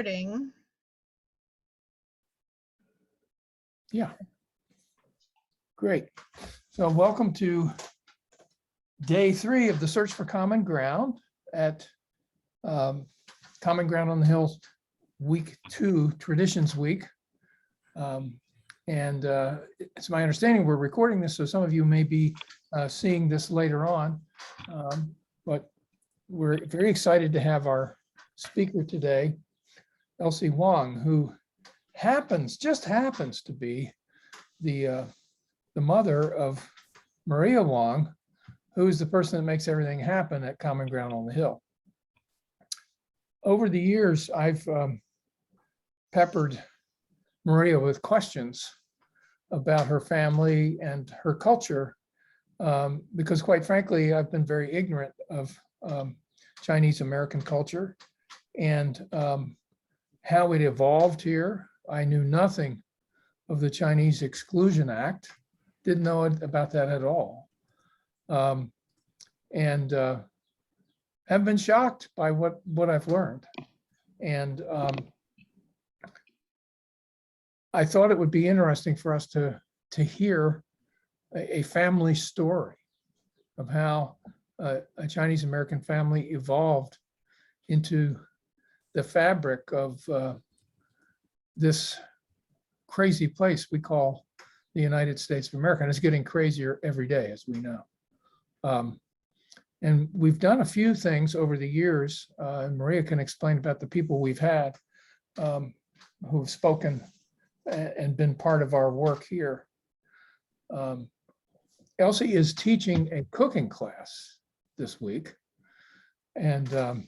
recording. Yeah. Great. So welcome to day 3 of the Search for Common Ground at Common Ground on the Hill week 2, Traditions Week. It's my understanding we're recording this, so some of you may be seeing this later on. But we're very excited to have our speaker today, Elsie Wong, who just happens to be the mother of Maria Wong, who is the person that makes everything happen at Common Ground on the Hill. Over the years, I've peppered Maria with questions about her family and her culture, because quite frankly, I've been very ignorant of Chinese American culture and how it evolved here. I knew nothing of the Chinese Exclusion Act, didn't know about that at all. Have been shocked by what I've learned. And I thought it would be interesting for us to hear a family story of how a Chinese American family evolved into the fabric of this crazy place we call the United States of America. And it's getting crazier every day, as we know. And we've done a few things over the years, and Maria can explain about the people we've had who've spoken and been part of our work here. Elsie is teaching a cooking class this week, and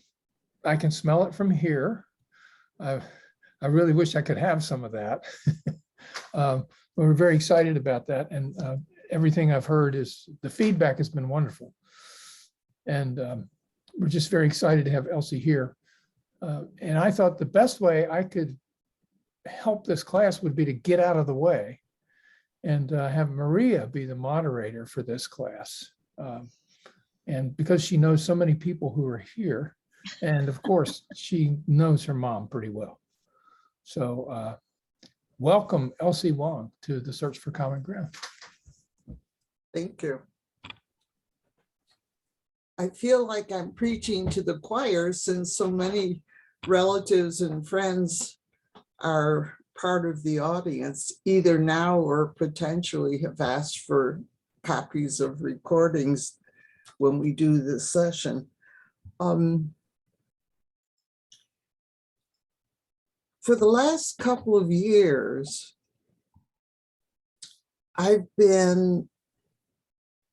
I can smell it from here. I really wish I could have some of that. But we're very excited about that, and everything I've heard is the feedback has been wonderful. And we're just very excited to have Elsie here. And I thought the best way I could help this class would be to get out of the way and have Maria be the moderator for this class. And because she knows so many people who are here, and of course, she knows her mom pretty well. So welcome, Elsie Wong, to the Search for Common Ground. Thank you. I feel like I'm preaching to the choir since so many relatives and friends are part of the audience, either now or potentially have asked for copies of recordings when we do this session. For the last couple of years, I've been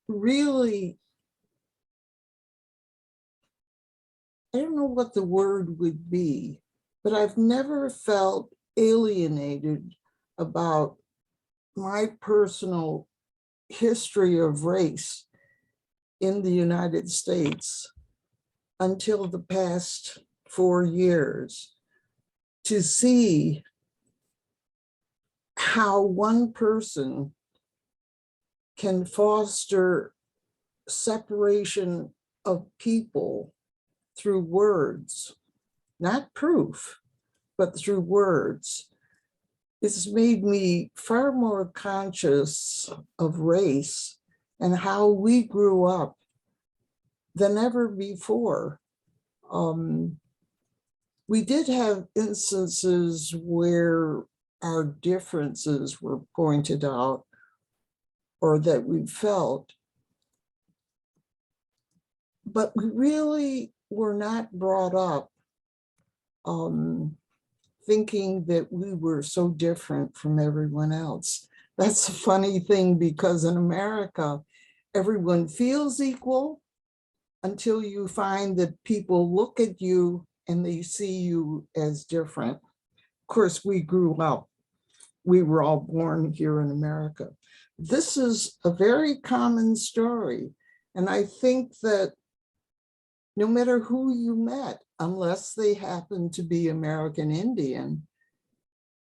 really, I don't know what the word would be, but I've never felt alienated about my personal history of race in the United States until the past 4 years, to see how one person can foster separation of people through words, not proof, but through words. It's made me far more conscious of race and how we grew up than ever before. We did have instances where our differences were pointed out or that we felt, but we really were not brought up thinking that we were so different from everyone else. That's a funny thing, because in America, everyone feels equal until you find that people look at you and they see you as different. Of course, we grew up. We were all born here in America. This is a very common story. And I think that no matter who you met, unless they happen to be American Indian,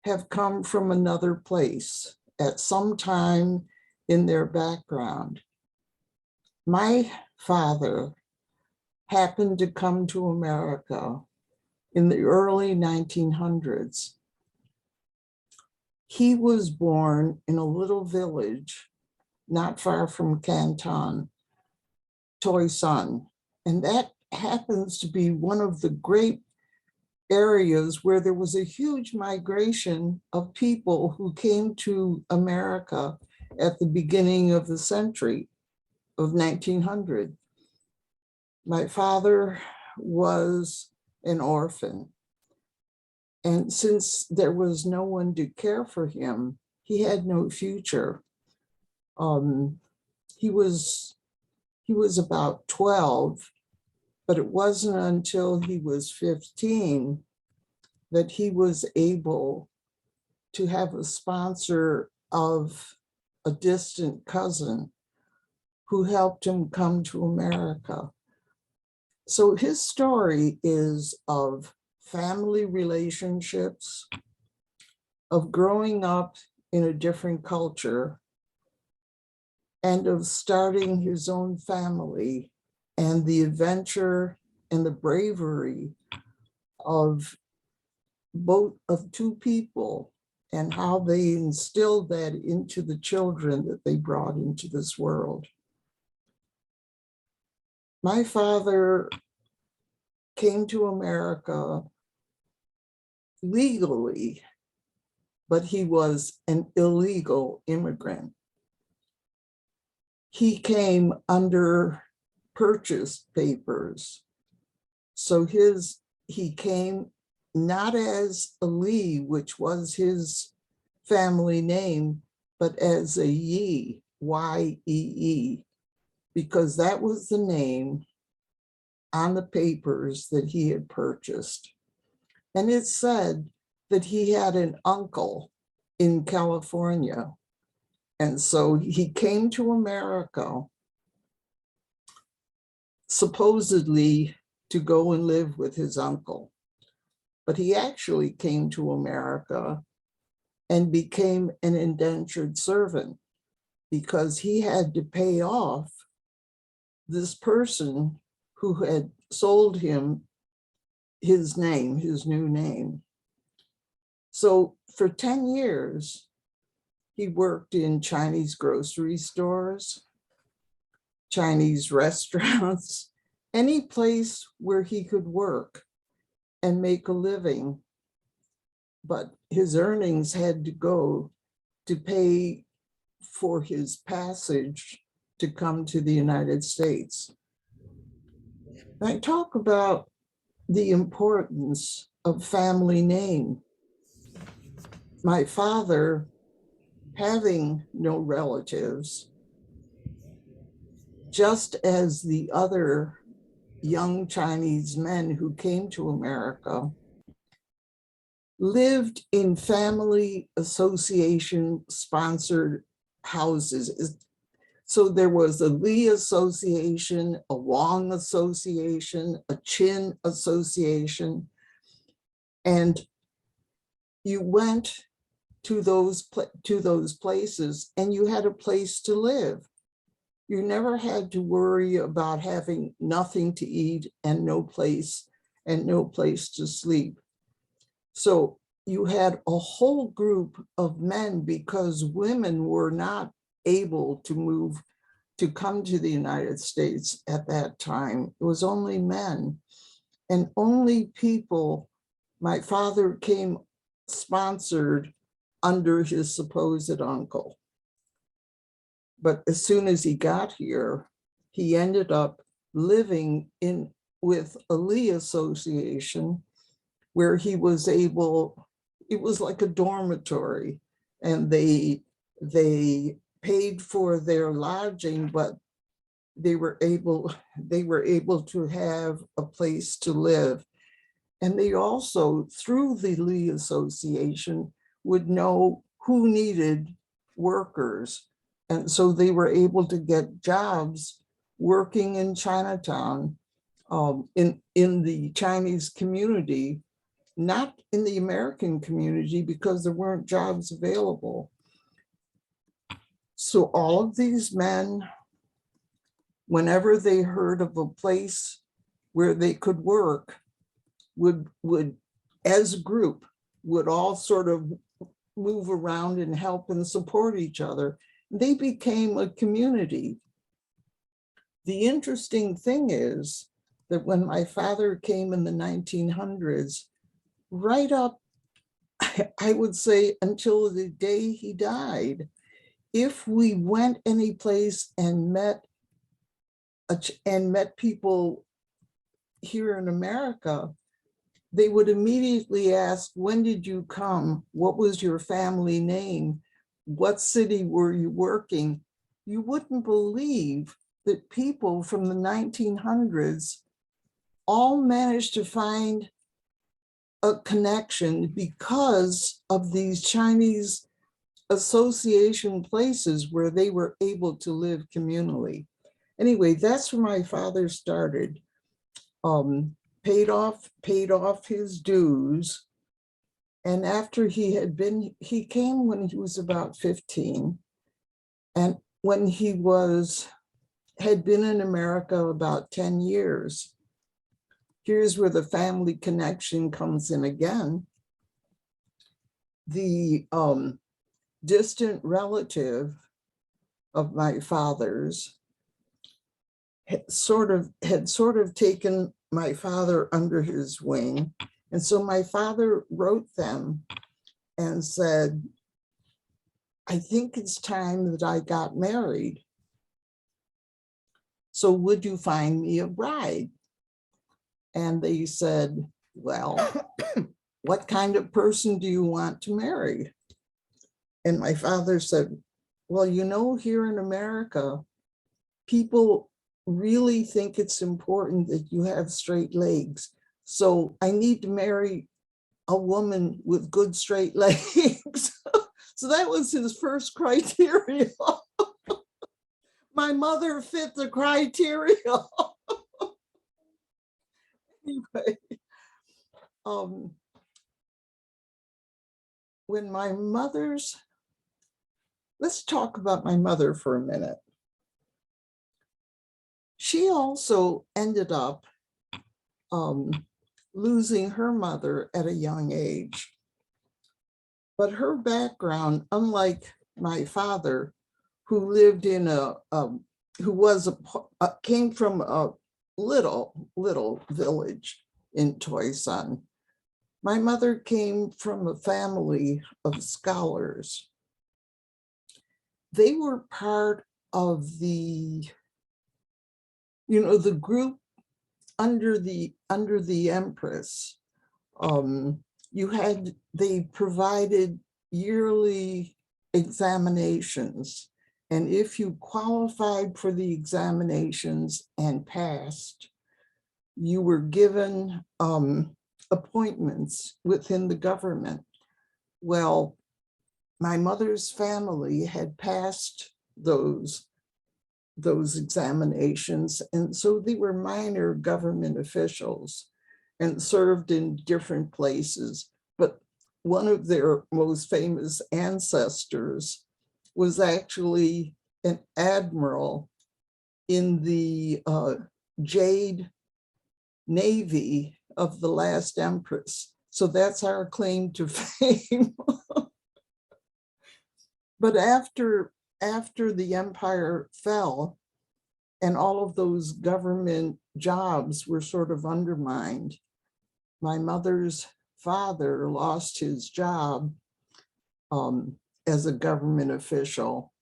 have come from another place at some time in their background. My father happened to come to America in the early 1900s. He was born in a little village not far from Canton, Toi Sun, and that happens to be one of the great areas where there was a huge migration of people who came to America at the beginning of the century of 1900. My father was an orphan, and since there was no one to care for him, he had no future. He was about 12, but it wasn't until he was 15 that he was able to have a sponsor of a distant cousin who helped him come to America. So his story is of family relationships, of growing up in a different culture, and of starting his own family, and the adventure and the bravery of two people, and how they instilled that into the children that they brought into this world. My father came to America legally, but he was an illegal immigrant. He came under purchase papers. So he came not as a Lee, which was his family name, but as a Yee, Y-E-E, because that was the name on the papers that he had purchased. And it said that he had an uncle in California. And so he came to America supposedly to go and live with his uncle. But he actually came to America and became an indentured servant because he had to pay off this person who had sold him his name, his new name. So for 10 years, he worked in Chinese grocery stores, Chinese restaurants, any place where he could work and make a living. But his earnings had to go to pay for his passage to come to the United States. I talk about the importance of family name. My father, having no relatives, just as the other young Chinese men who came to America, lived in family association sponsored houses. So there was a Lee Association, a Wong Association, a Chin Association, and you went to those places and you had a place to live. You never had to worry about having nothing to eat and no place to sleep. So you had a whole group of men, because women were not able to move to come to the United States at that time. It was only men, and only people. My father came sponsored under his supposed uncle. But as soon as he got here, he ended up living with a Lee Association, where he was able, it was like a dormitory, and they paid for their lodging, but they were able to have a place to live. And they also, through the Lee Association, would know who needed workers. And so they were able to get jobs working in Chinatown, in the Chinese community, not in the American community, because there weren't jobs available. So all of these men, whenever they heard of a place where they could work, would as a group would all sort of move around and help and support each other. They became a community. The interesting thing is that when my father came in the 1900s, right up, I would say until the day he died, if we went any place and met people here in America, they would immediately ask, when did you come? What was your family name? What city were you working? You wouldn't believe that people from the 1900s all managed to find a connection because of these Chinese association places where they were able to live communally. Anyway, that's where my father started. Paid off his dues. And after he came when he was about 15. And when he had been in America about 10 years, here's where the family connection comes in again. The distant relative of my father's had sort of taken my father under his wing. And so my father wrote them and said, I think it's time that I got married. So would you find me a bride? And they said, well, what kind of person do you want to marry? And my father said, well, you know, here in America, people really think it's important that you have straight legs. So I need to marry a woman with good straight legs. So that was his first criteria. My mother fit the criteria. Anyway, let's talk about my mother for a minute. She also ended up losing her mother at a young age. But her background, unlike my father, who lived in came from a little village in Toisan, my mother came from a family of scholars. They were part of the group under the Empress. They provided yearly examinations, and if you qualified for the examinations and passed, you were given appointments within the government. Well, my mother's family had passed those examinations, and so they were minor government officials and served in different places. But one of their most famous ancestors was actually an admiral in the Jade Navy of the last Empress. So that's our claim to fame. But after the empire fell and all of those government jobs were sort of undermined, my mother's father lost his job as a government official.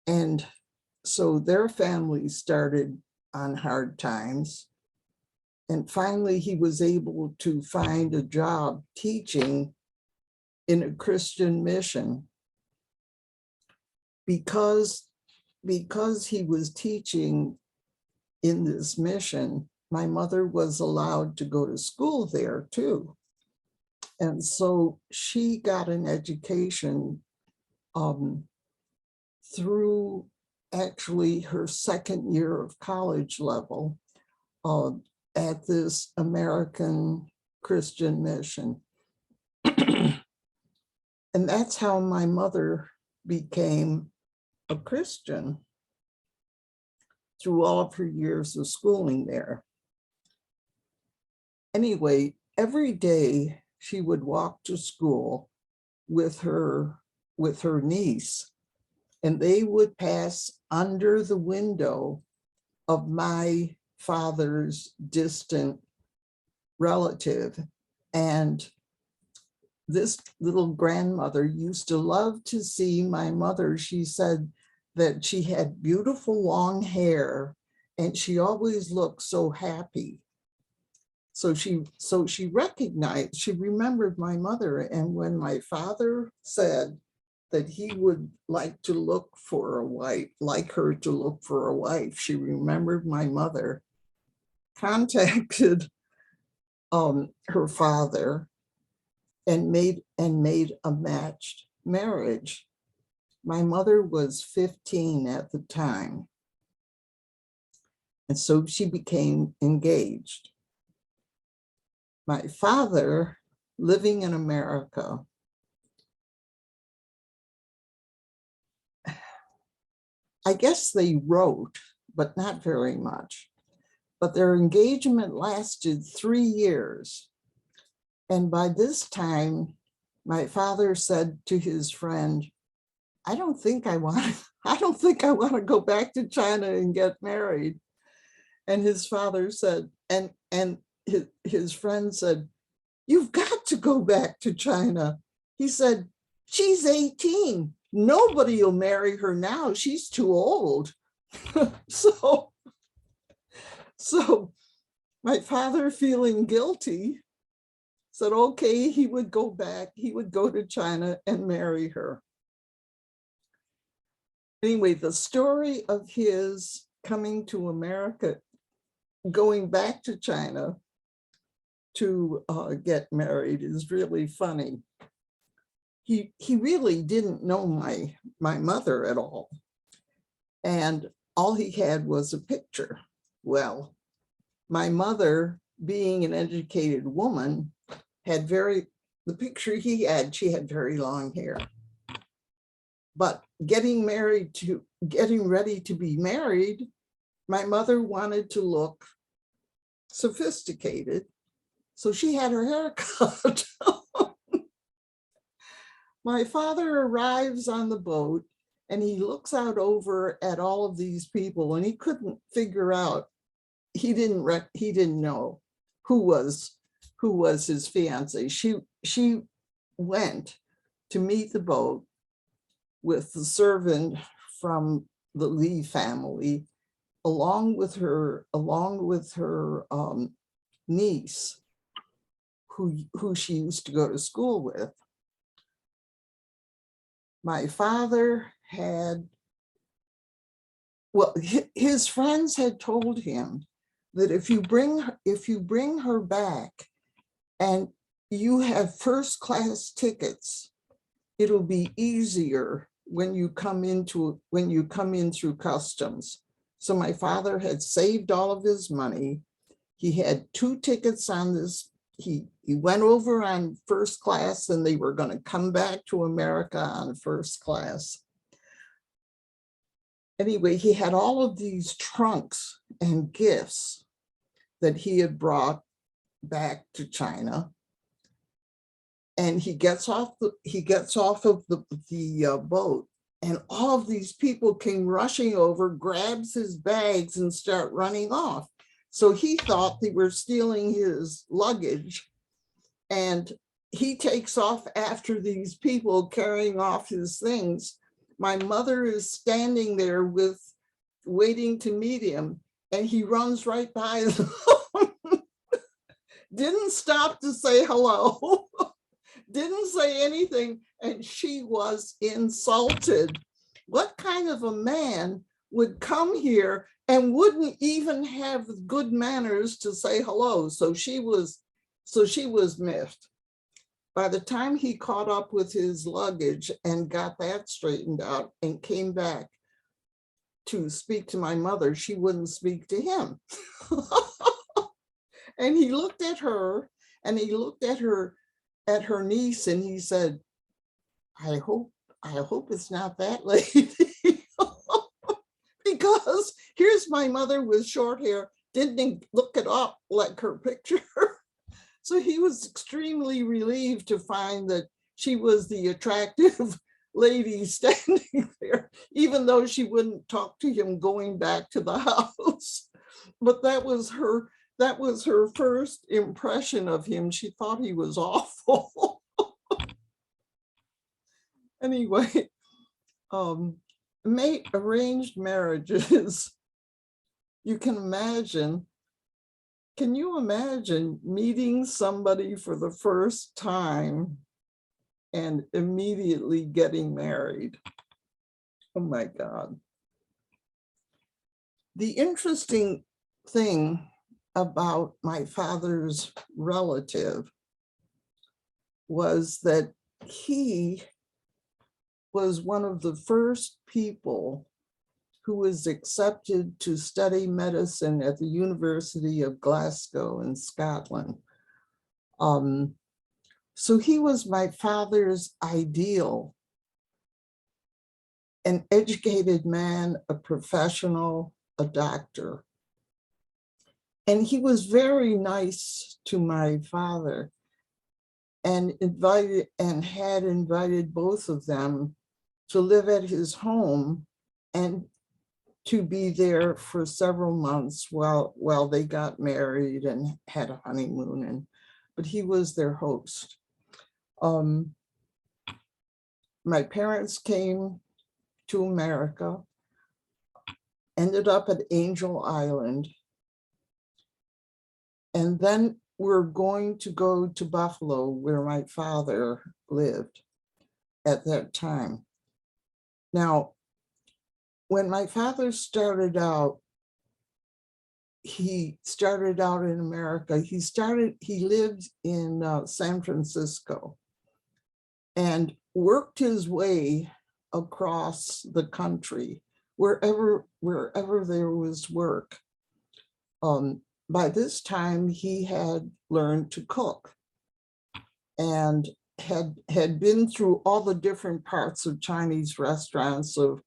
And so their family started on hard times. And finally, he was able to find a job teaching in a Christian mission. Because he was teaching in this mission, my mother was allowed to go to school there too. And so she got an education through actually her second year of college level at this American Christian mission. And that's how my mother became a Christian through all of her years of schooling there. Anyway, every day she would walk to school with her niece, and they would pass under the window of my father's distant relative. And this little grandmother used to love to see my mother. She said that she had beautiful long hair and she always looked so happy. So she recognized, she remembered my mother. And when my father said that he would like to look for a wife, like her to look for a wife, she remembered my mother, contacted her father, and made a matched marriage. My mother was 15 at the time, and so she became engaged. My father, living in America, I guess they wrote, but not very much. But their engagement lasted 3 years. And by this time, my father said to his friend, I don't think I want to go back to China and get married. And his father said, and his friend said, you've got to go back to China. He said, she's 18. Nobody will marry her now. She's too old. So my father, feeling guilty, said, okay, he would go back. He would go to China and marry her. Anyway, the story of his coming to America, going back to China to get married, is really funny. He really didn't know my mother at all. And all he had was a picture. Well, my mother, being an educated woman, the picture he had, she had very long hair. But getting ready to be married, my mother wanted to look sophisticated. So she had her hair cut. My father arrives on the boat and he looks out over at all of these people and he couldn't figure out, he didn't know who was his fiance. She went to meet the boat with the servant from the Lee family, along with her niece, who she used to go to school with. My father his friends had told him that if you bring her back and you have first class tickets, it'll be easier when you come in through customs. So my father had saved all of his money. He had 2 tickets on this. He went over on first class and they were going to come back to America on first class. Anyway, he had all of these trunks and gifts that he had brought back to China. And he gets off of the boat, and all of these people came rushing over, grabs his bags and start running off. So he thought they were stealing his luggage, and he takes off after these people carrying off his things. My mother is standing there waiting to meet him, and he runs right by them. Didn't stop to say hello. Didn't say anything, and she was insulted. What kind of a man would come here and wouldn't even have good manners to say hello? So she was miffed. By the time he caught up with his luggage and got that straightened out and came back to speak to my mother, she wouldn't speak to him. And he looked at her and he looked at her niece and he said, I hope it's not that lady. Because here's my mother with short hair, didn't look it up like her picture. So he was extremely relieved to find that she was the attractive lady standing there, even though she wouldn't talk to him going back to the house. But that was her first impression of him. She thought he was awful. Anyway, arranged marriages. Can you imagine meeting somebody for the first time and immediately getting married? Oh my God. The interesting thing about my father's relative was that he was one of the first people who was accepted to study medicine at the University of Glasgow in Scotland. So he was my father's ideal, an educated man, a professional, a doctor. And he was very nice to my father and had invited both of them to live at his home and to be there for several months while they got married and had a honeymoon. But he was their host. My parents came to America, ended up at Angel Island, and then we're going to go to Buffalo, where my father lived at that time. Now, when my father started out, he started out in America. He lived in San Francisco and worked his way across the country, wherever there was work. By this time, he had learned to cook and had been through all the different parts of Chinese restaurants of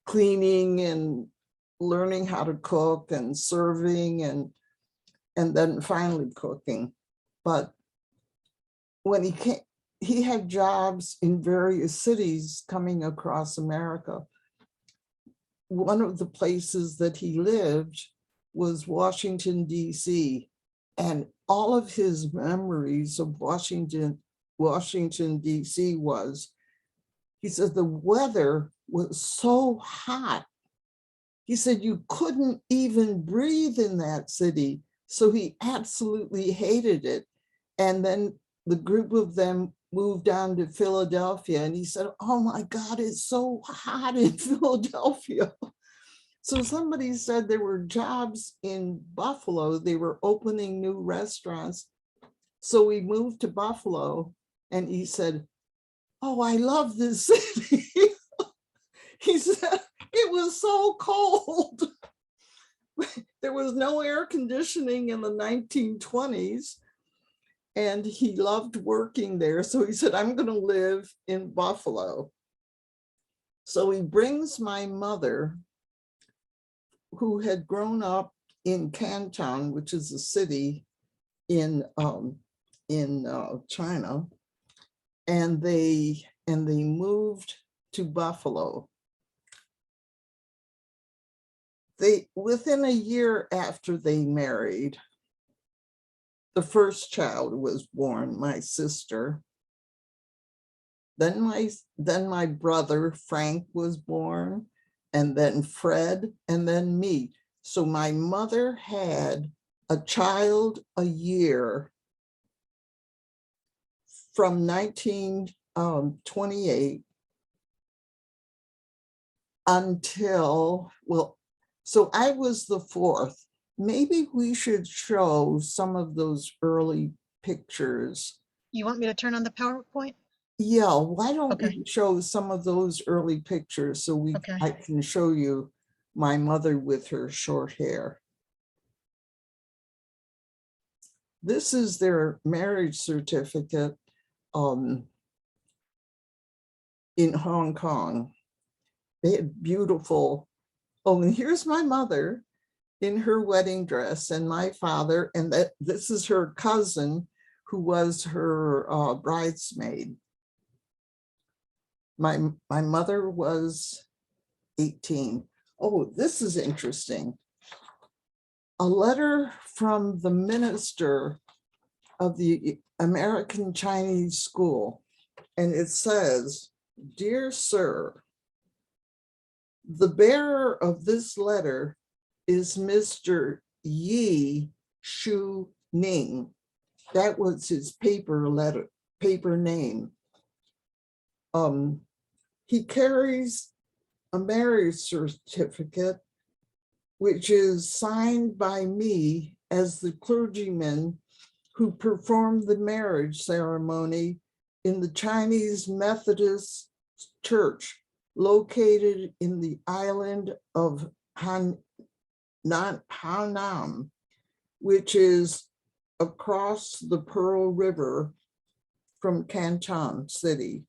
cleaning and learning how to cook and serving and then finally cooking. But when he came, he had jobs in various cities coming across America. One of the places that he lived was Washington, D.C. And all of his memories of Washington, D.C. was, he said the weather was so hot. He said you couldn't even breathe in that city. So he absolutely hated it. And then the group of them moved down to Philadelphia, and he said, oh my God, it's so hot in Philadelphia. So somebody said there were jobs in Buffalo. They were opening new restaurants. So we moved to Buffalo, and he said, oh, I love this city. He said, it was so cold. There was no air conditioning in the 1920s. And he loved working there. So he said, I'm going to live in Buffalo. So he brings my mother, who had grown up in Canton, which is a city in China, and they moved to Buffalo. Within a year after they married, the first child was born, my sister. Then my brother Frank was born, and then Fred, and then me. So my mother had a child a year from 1928 until, well, so I was the fourth. Maybe we should show some of those early pictures. You want me to turn on the PowerPoint? Yeah, why don't Okay. we show some of those early pictures so Okay. I can show you my mother with her short hair. This is their marriage certificate in Hong Kong. They had beautiful, oh, and here's my mother in her wedding dress, and my father, and this is her cousin who was her bridesmaid. My mother was 18. Oh, this is interesting. A letter from the minister of the American Chinese School, and it says, "Dear Sir, the bearer of this letter is Mr. Yi Shu Ning." That was his paper name. He carries a marriage certificate, which is signed by me as the clergyman who performed the marriage ceremony in the Chinese Methodist Church located in the island of Hainan, which is across the Pearl River from Canton City.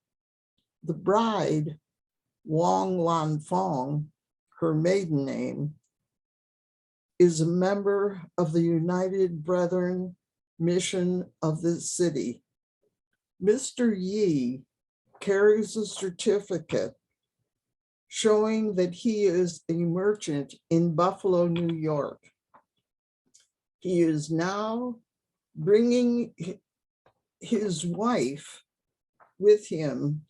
The bride, Wong Lan Fong, her maiden name, is a member of the United Brethren mission of this city. Mr. Yi carries a certificate showing that he is a merchant in Buffalo, New York. He is now bringing his wife with him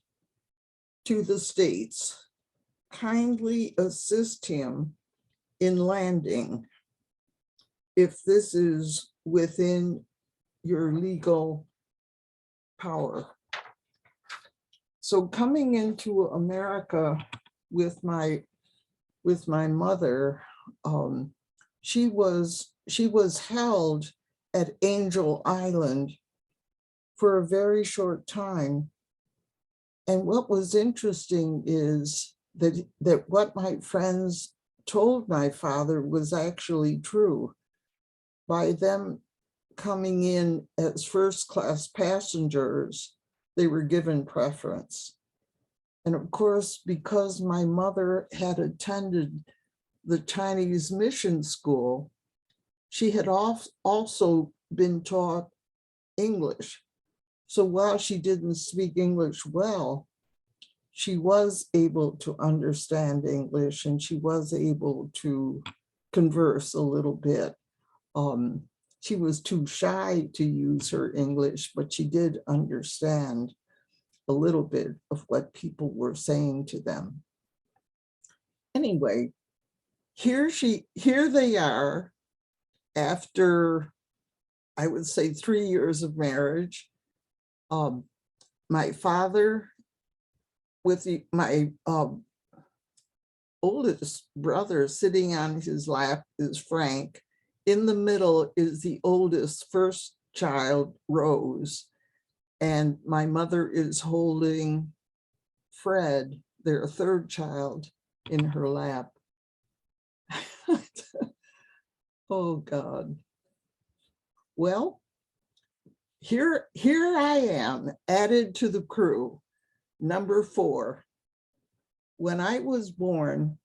to the States. Kindly assist him in landing if this is within your legal power. So coming into America with my mother, she was held at Angel Island for a very short time. And what was interesting is that what my friends told my father was actually true. By them coming in as first-class passengers, they were given preference. And of course, because my mother had attended the Chinese mission school, she had also been taught English. So while she didn't speak English well, she was able to understand English and she was able to converse a little bit. She was too shy to use her English, but she did understand a little bit of what people were saying to them. Anyway, here they are after, I would say, 3 years of marriage. My father with my oldest brother sitting on his lap is Frank. In the middle is the oldest first child, Rose. And my mother is holding Fred, their third child, in her lap. Oh God. Well, here I am added to the crew, number 4. When I was born,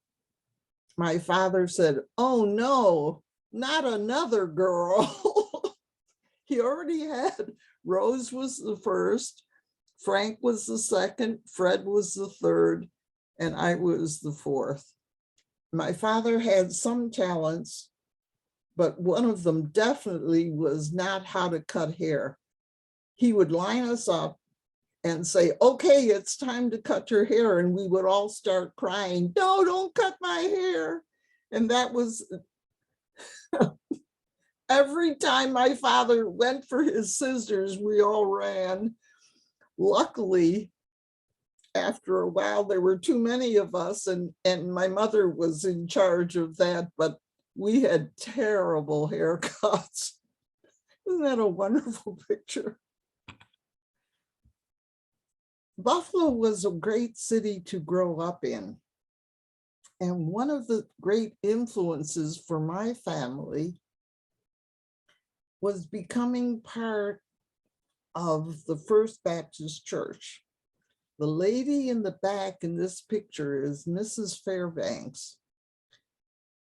my father said, "Oh no, not another girl." He already had, Rose was the first, Frank was the second, Fred was the third, and I was the 4th. My father had some talents, but one of them definitely was not how to cut hair. He would line us up and say, "Okay, it's time to cut your hair." And we would all start crying, "No, don't cut my hair." And that was every time my father went for his scissors, we all ran. Luckily, after a while, there were too many of us, and my mother was in charge of that, but we had terrible haircuts. Isn't that a wonderful picture? Buffalo was a great city to grow up in. And one of the great influences for my family was becoming part of the First Baptist Church. The lady in the back in this picture is Mrs. Fairbanks.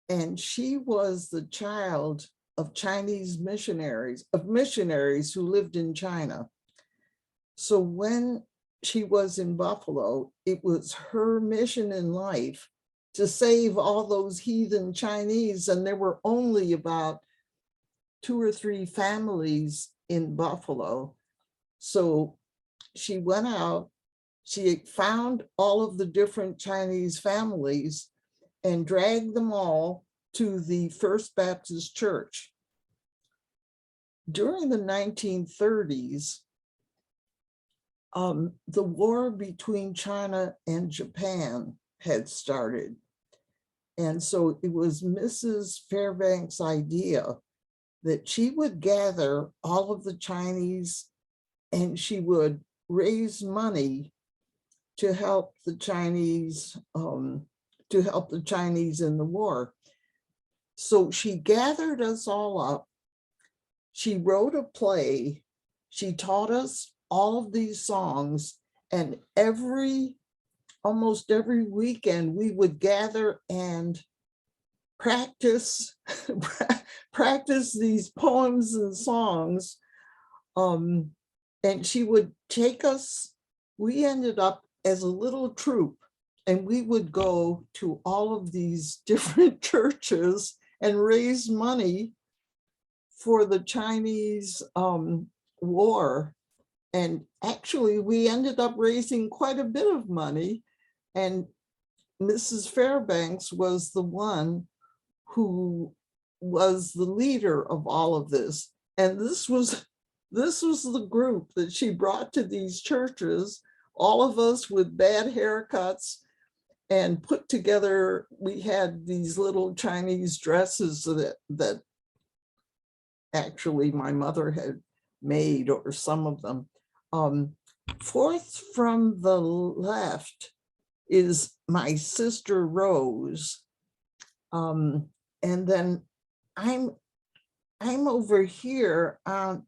And she was the child Chinese missionaries, who lived in China. So when she was in Buffalo, it was her mission in life to save all those heathen Chinese. And there were only about 2 or 3 families in Buffalo. So she went out, she found all of the different Chinese families and dragged them all to the First Baptist Church. During the 1930s, the war between China and Japan had started. And so it was Mrs. Fairbanks' idea that she would gather all of the Chinese and she would raise money to help the Chinese, in the war. So she gathered us all up. She wrote a play. She taught us all of these songs, and almost every weekend we would gather and practice these poems and songs. And she would take us, we ended up as a little troupe, and we would go to all of these different churches and raise money for the Chinese war. And actually, we ended up raising quite a bit of money. And Mrs. Fairbanks was the one who was the leader of all of this. And this was the group that she brought to these churches, all of us with bad haircuts, and put together, we had these little Chinese dresses that actually my mother had made, or some of them. Fourth from the left is my sister Rose. And then I'm over here on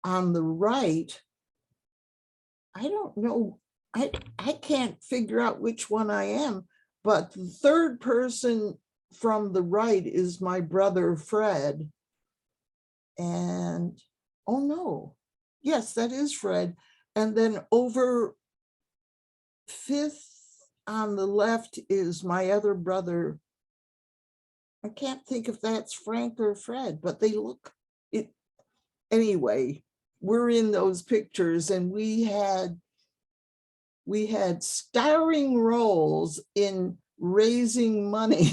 the right. I don't know, I can't figure out which one I am, but the third person from the right is my brother Fred. And, oh no, yes, that is Fred. And then over fifth on the left is my other brother. I can't think if that's Frank or Fred, but they look it. Anyway, we're in those pictures, and we had starring roles in raising money.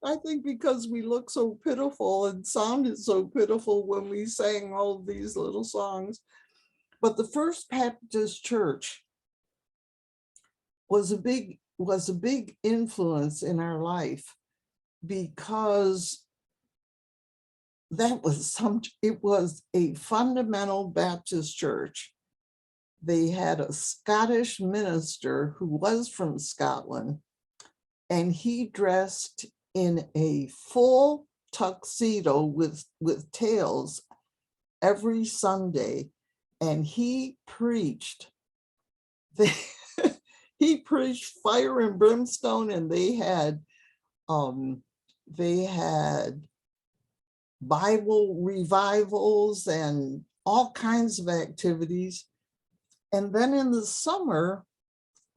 I think because we look so pitiful and sounded so pitiful when we sang all of these little songs. But the First Baptist Church was a big influence in our life, because it was a fundamental Baptist church. They had a Scottish minister who was from Scotland, and he dressed in a full tuxedo with tails every Sunday, and he preached. He preached fire and brimstone, and they had Bible revivals and all kinds of activities. And then in the summer,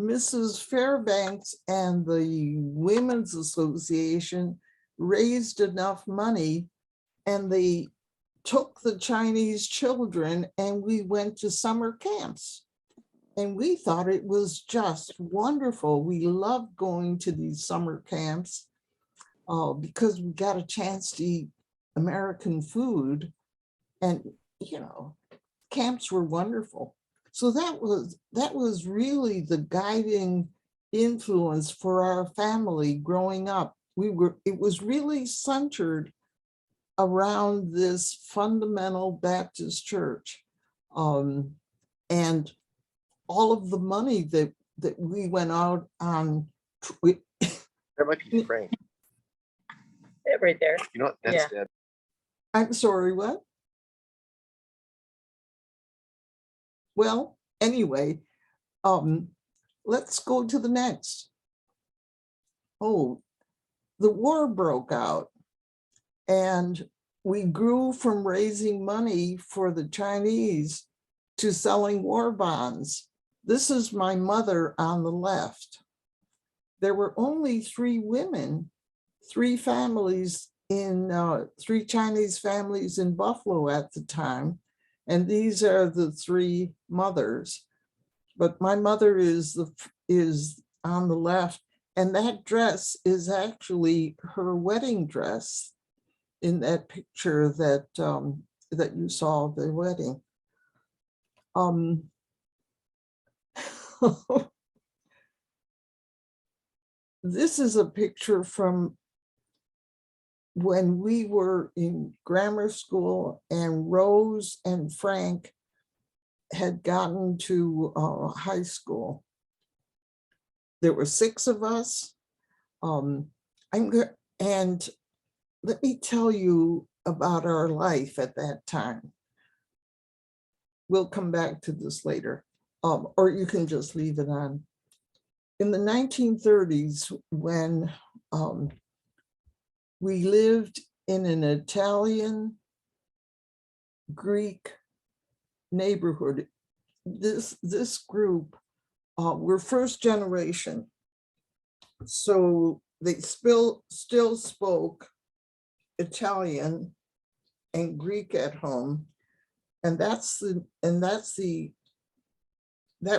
Mrs. Fairbanks and the Women's Association raised enough money, and they took the Chinese children, and we went to summer camps. And we thought it was just wonderful. We loved going to these summer camps because we got a chance to eat American food, and camps were wonderful. So that was really the guiding influence for our family growing up. It was really centered around this fundamental Baptist church, and all of the money that we went out on. That might be Frank. Right there. You know what? That's dead. I'm sorry, what? Well, anyway, let's go to the next. Oh, the war broke out. And we grew from raising money for the Chinese to selling war bonds. This is my mother on the left. There were only 3 women, 3 families in 3 Chinese families in Buffalo at the time. And these are the 3 mothers. But my mother is on the left. And that dress is actually her wedding dress in that picture that that you saw of the wedding. This is a picture from when we were in grammar school and Rose and Frank had gotten to high school. There were 6 of us. And let me tell you about our life at that time. We'll come back to this later, or you can just leave it on. In the 1930s, when we lived in an Italian Greek neighborhood, this group were first generation. So they still spoke Italian and Greek at home. And that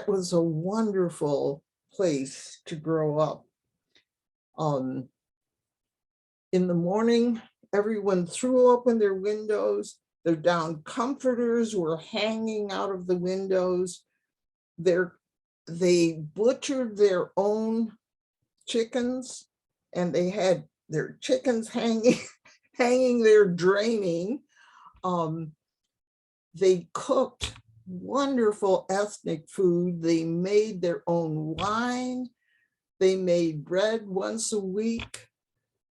was a wonderful place to grow up. In the morning, everyone threw open their windows. Their down comforters were hanging out of the windows. They butchered their own chickens, and they had their chickens hanging there draining. They cooked wonderful ethnic food. They made their own wine. They made bread once a week.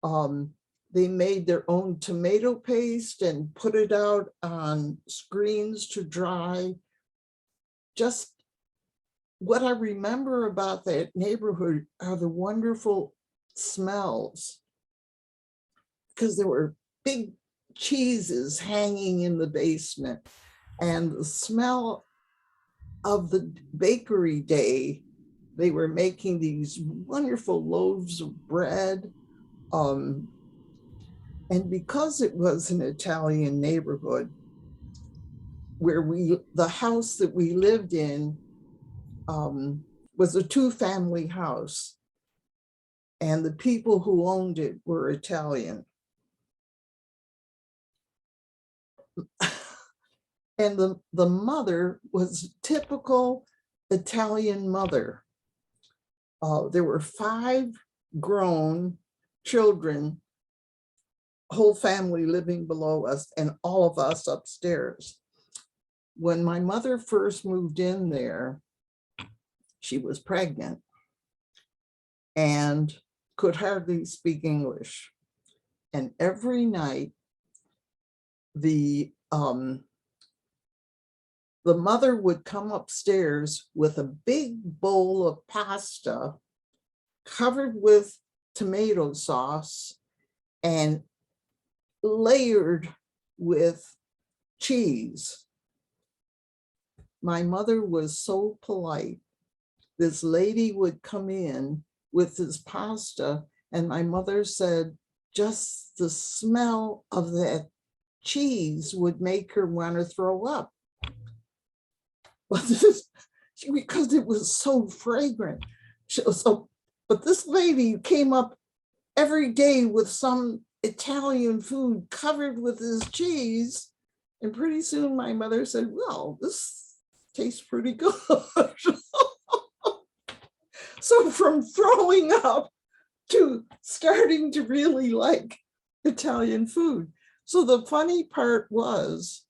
They made their own tomato paste and put it out on screens to dry. Just what I remember about that neighborhood are the wonderful smells, because there were big cheeses hanging in the basement, and the smell of the bakery day. They were making these wonderful loaves of bread. And because it was an Italian neighborhood, where the house that we lived in was a 2-family house, and the people who owned it were Italian. And the mother was a typical Italian mother. There were 5 grown children, whole family living below us, and all of us upstairs. When my mother first moved in there, she was pregnant and could hardly speak English. And every night, the mother would come upstairs with a big bowl of pasta covered with tomato sauce and layered with cheese. My mother was so polite. This lady would come in with this pasta, and my mother said just the smell of that cheese would make her want to throw up. But because it was so fragrant. But this lady came up every day with some Italian food covered with this cheese. And pretty soon my mother said, well, this tastes pretty good. So from throwing up to starting to really like Italian food. So the funny part was,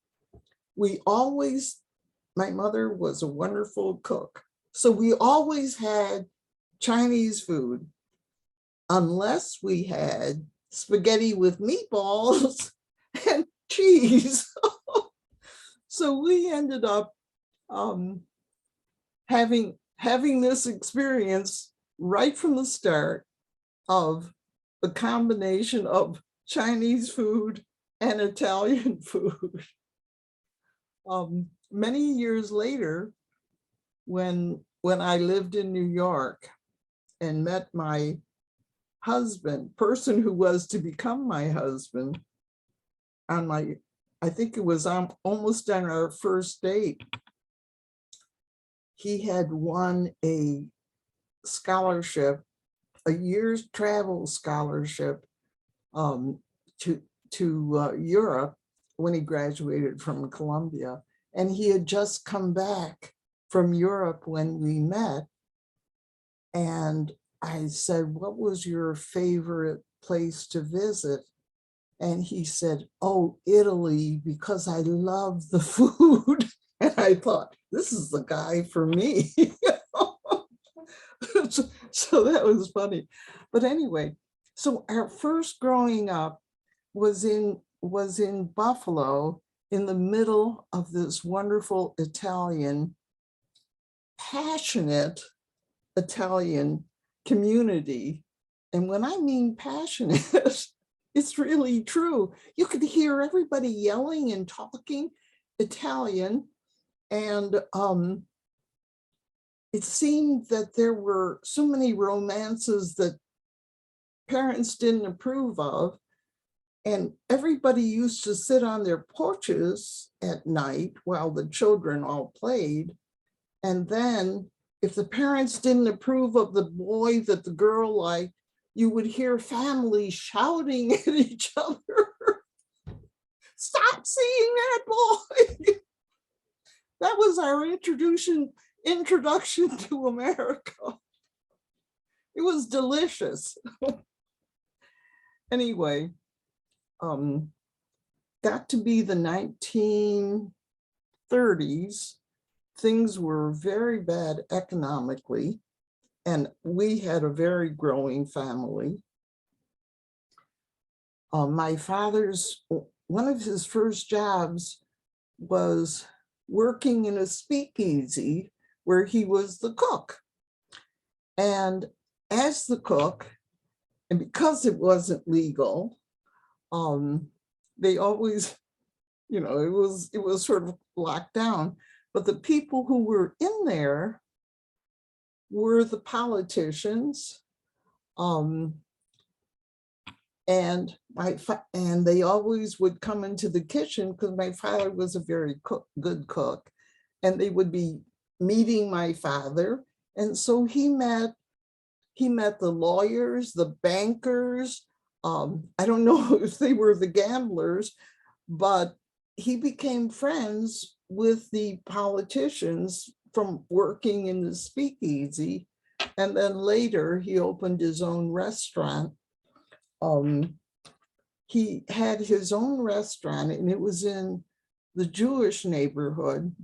my mother was a wonderful cook. So we always had Chinese food, unless we had spaghetti with meatballs and cheese. So we ended up having this experience right from the start of the combination of Chinese food, and Italian food. Many years later, when I lived in New York and met my person who was to become my husband, I think it was almost on our first date, he had won a scholarship, a year's travel scholarship to Europe when he graduated from Columbia. And he had just come back from Europe when we met. And I said, what was your favorite place to visit? And he said, oh, Italy, because I love the food. And I thought, this is the guy for me. So that was funny. But anyway, so our first growing up was in Buffalo, in the middle of this wonderful passionate Italian community. And when I mean passionate, it's really true. You could hear everybody yelling and talking Italian. And it seemed that there were so many romances that parents didn't approve of. And everybody used to sit on their porches at night while the children all played. And then if the parents didn't approve of the boy that the girl liked, you would hear families shouting at each other. Stop seeing that boy. That was our introduction to America. It was delicious. Anyway, got to be the 1930s. Things were very bad economically, and we had a very growing family. My father's, one of his first jobs was working in a speakeasy where he was the cook. And as the cook, and because it wasn't legal, they always, it was sort of locked down. But the people who were in there were the politicians, and they always would come into the kitchen because my father was a very good cook, and they would be meeting my father. And so he met the lawyers, the bankers. I don't know if they were the gamblers, but he became friends with the politicians from working in the speakeasy. And then later he opened his own restaurant. He had his own restaurant, and it was in the Jewish neighborhood.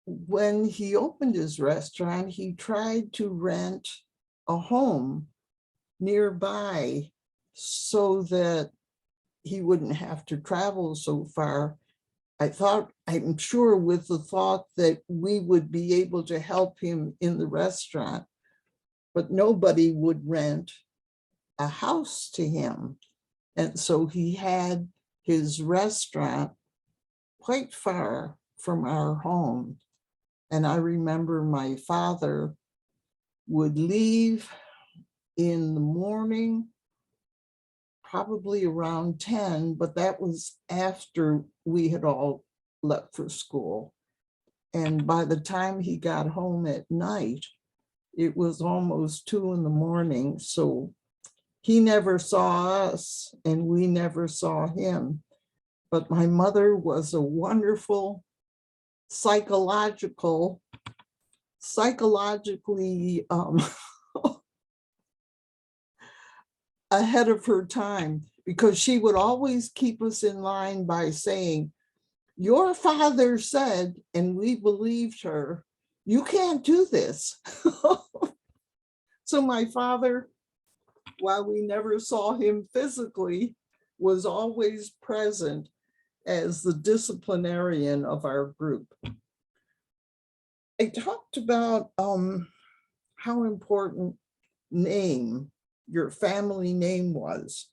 When he opened his restaurant, he tried to rent a home nearby so that he wouldn't have to travel so far. I'm sure with the thought that we would be able to help him in the restaurant, but nobody would rent a house to him. And so he had his restaurant quite far from our home. And I remember my father would leave in the morning, probably around 10, but that was after we had all left for school. And by the time he got home at night, it was almost 2 in the morning. So he never saw us and we never saw him. But my mother was a wonderful psychologically ahead of her time, because she would always keep us in line by saying, your father said, and we believed her, you can't do this. So my father, while we never saw him physically, was always present as the disciplinarian of our group. I talked about how important name your family name was.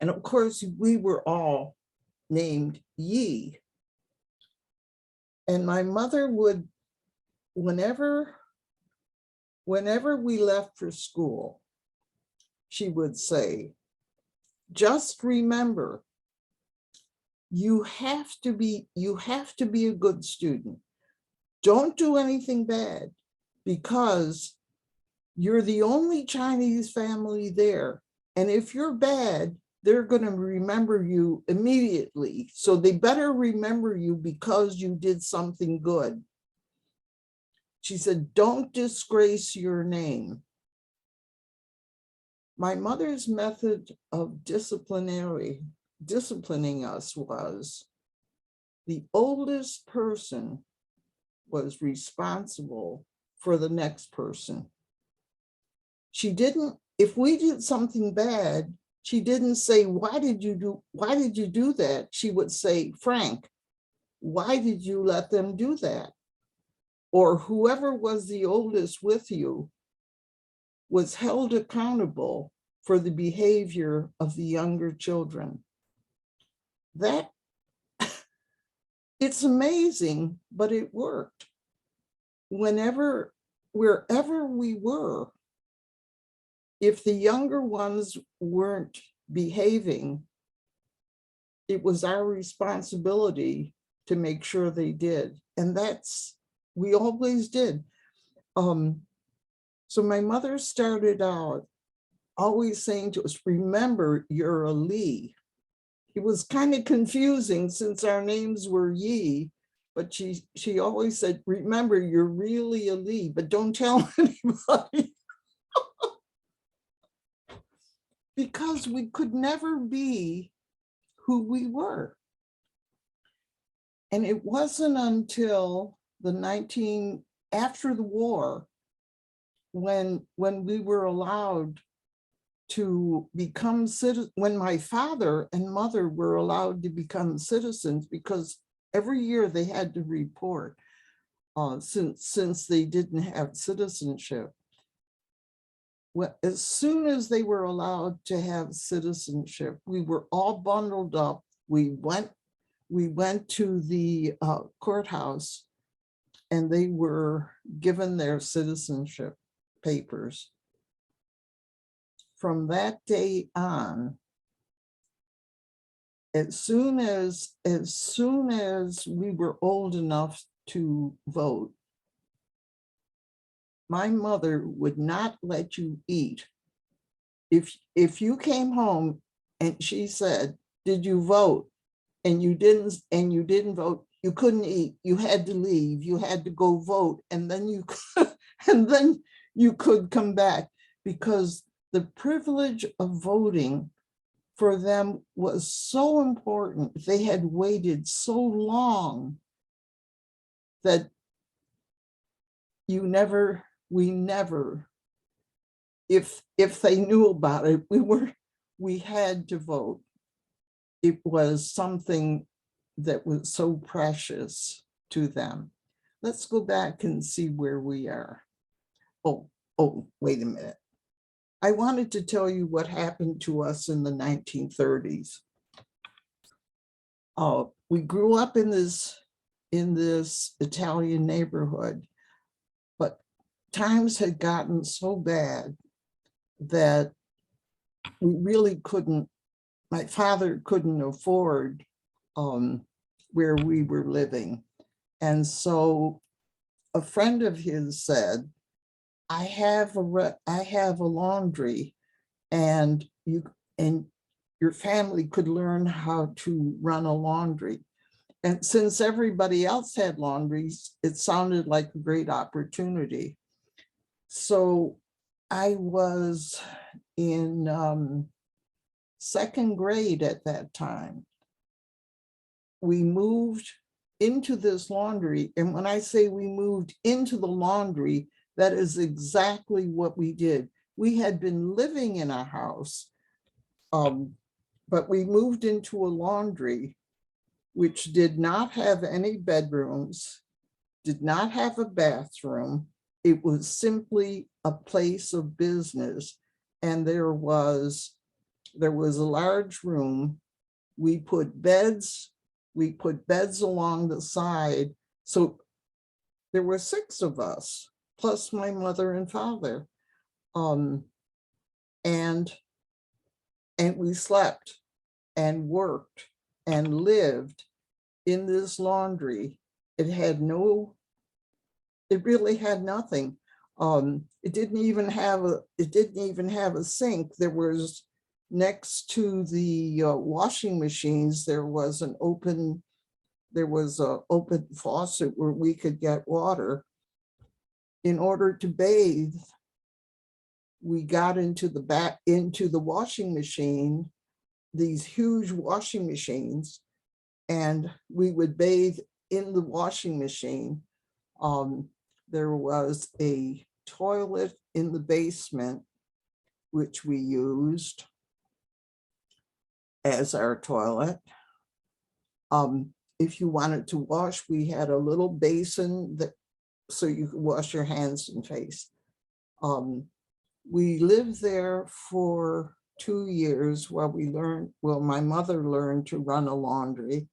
And of course, we were all named Yi. And my mother would, whenever we left for school, she would say, just remember, you have to be a good student. Don't do anything bad, because you're the only Chinese family there. And if you're bad, they're going to remember you immediately. So they better remember you because you did something good. She said, don't disgrace your name. My mother's method of disciplining us was the oldest person was responsible for the next person. She didn't, if we did something bad, she didn't say, why did you do that? She would say, Frank, why did you let them do that? Or whoever was the oldest with you was held accountable for the behavior of the younger children. That, it's amazing, but it worked. Wherever we were, if the younger ones weren't behaving, it was our responsibility to make sure they did. And we always did. So my mother started out always saying to us, remember, you're a Lee. It was kind of confusing since our names were Yi, but she always said, remember, you're really a Lee, but don't tell anybody. Because we could never be who we were. And it wasn't until after the war, when we were allowed to become citizens, when my father and mother were allowed to become citizens, because every year they had to report since they didn't have citizenship. Well, as soon as they were allowed to have citizenship, we were all bundled up. We went to the courthouse, and they were given their citizenship papers. From that day on, as soon as we were old enough to vote, my mother would not let you eat. If you came home and she said, did you vote? And you didn't vote, you couldn't eat. You had to leave. You had to go vote, and then you could come back, because the privilege of voting for them was so important. They had waited so long that we never, if they knew about it, we had to vote. It was something that was so precious to them. Let's go back and see where we are. Oh, wait a minute. I wanted to tell you what happened to us in the 1930s. We grew up in this Italian neighborhood, but times had gotten so bad that we really couldn't, my father couldn't afford where we were living. And so a friend of his said, I have a laundry, and your family could learn how to run a laundry. And since everybody else had laundries, it sounded like a great opportunity. So I was in second grade at that time. We moved into this laundry. And when I say we moved into the laundry, that is exactly what we did. We had been living in a house, but we moved into a laundry which did not have any bedrooms, did not have a bathroom. It was simply a place of business. and there was a large room. We put beds along the side. So there were 6 of us, plus my mother and father. And we slept and worked and lived in this laundry. It really had nothing. It didn't even have a sink. There was, next to the washing machines, there was an open faucet where we could get water. In order to bathe, we got into the washing machine, these huge washing machines, and we would bathe in the washing machine. There was a toilet in the basement, which we used as our toilet. If you wanted to wash, we had a little basin so you could wash your hands and face. We lived there for 2 years while my mother learned to run a laundry.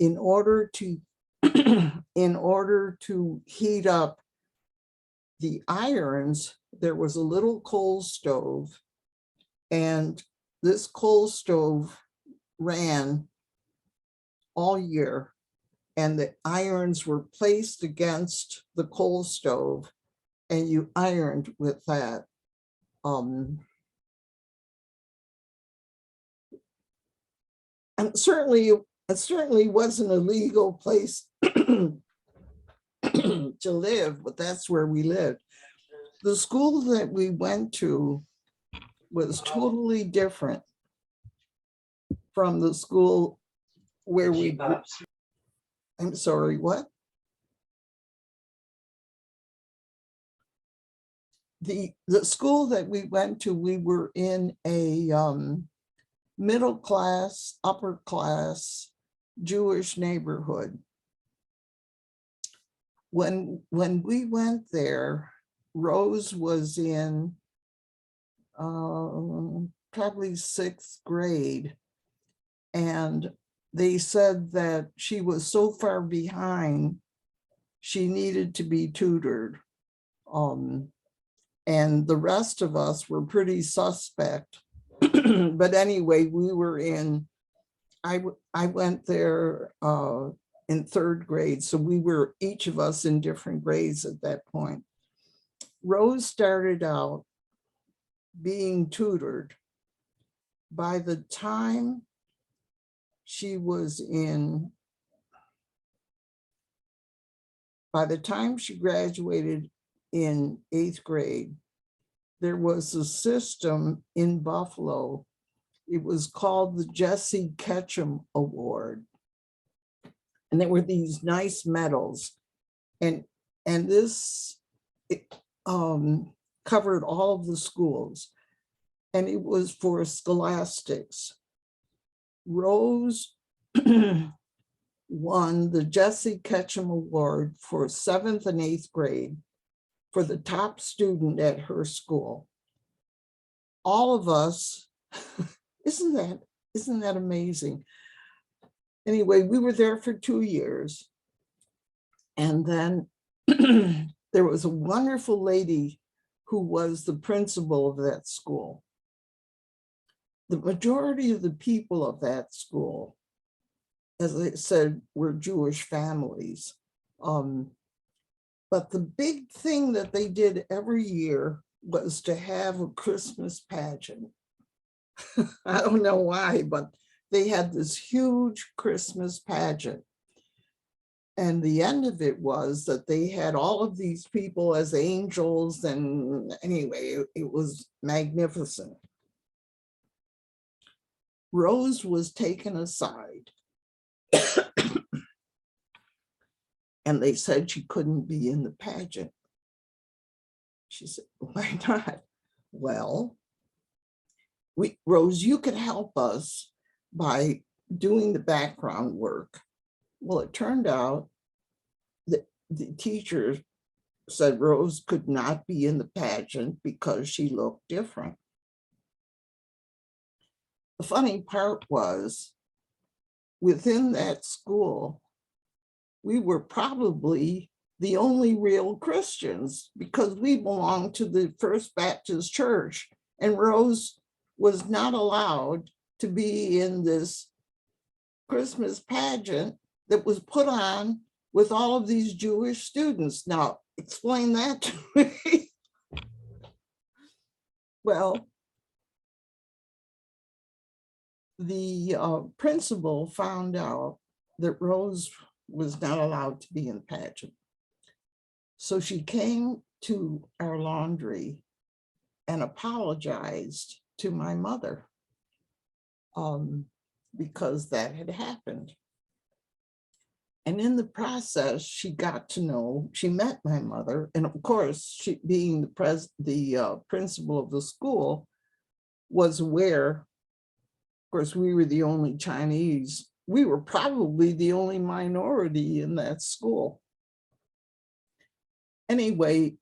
In order to heat up the irons, there was a little coal stove, and this coal stove ran all year, and the irons were placed against the coal stove, and you ironed with that. And it certainly wasn't a legal place to live, but that's where we lived. The school that we went to was totally different from the school where we grew. I'm sorry, what? The school that we went to, we were in a middle class, upper class Jewish neighborhood. When we went there, Rose was in probably 6th grade, and they said that she was so far behind, she needed to be tutored. And the rest of us were pretty suspect. But anyway, I went there in 3rd grade, so we were each of us in different grades at that point. Rose started out being tutored. By the time she graduated in 8th grade, there was a system in Buffalo. It was called the Jesse Ketchum Award. And there were these nice medals. And this covered all of the schools. And it was for scholastics. Rose won the Jesse Ketchum Award for 7th and 8th grade for the top student at her school. All of us, isn't that amazing? Anyway, we were there for 2 years. And then there was a wonderful lady who was the principal of that school. The majority of the people of that school, as I said, were Jewish families. But the big thing that they did every year was to have a Christmas pageant. I don't know why, but they had this huge Christmas pageant. And the end of it was that they had all of these people as angels. And anyway, it was magnificent. Rose was taken aside. And they said she couldn't be in the pageant. She said, why not? Well, Rose, you could help us by doing the background work. Well, it turned out that the teacher said Rose could not be in the pageant because she looked different. The funny part was, within that school, we were probably the only real Christians because we belonged to the First Baptist Church, and Rose was not allowed to be in this Christmas pageant that was put on with all of these Jewish students. Now, explain that to me. Well, the principal found out that Rose was not allowed to be in the pageant. So she came to our laundry and apologized to my mother because that had happened. And in the process, she got to know, she met my mother. And of course, she, being the principal of the school, was aware. Of course, we were the only Chinese. We were probably the only minority in that school. Anyway,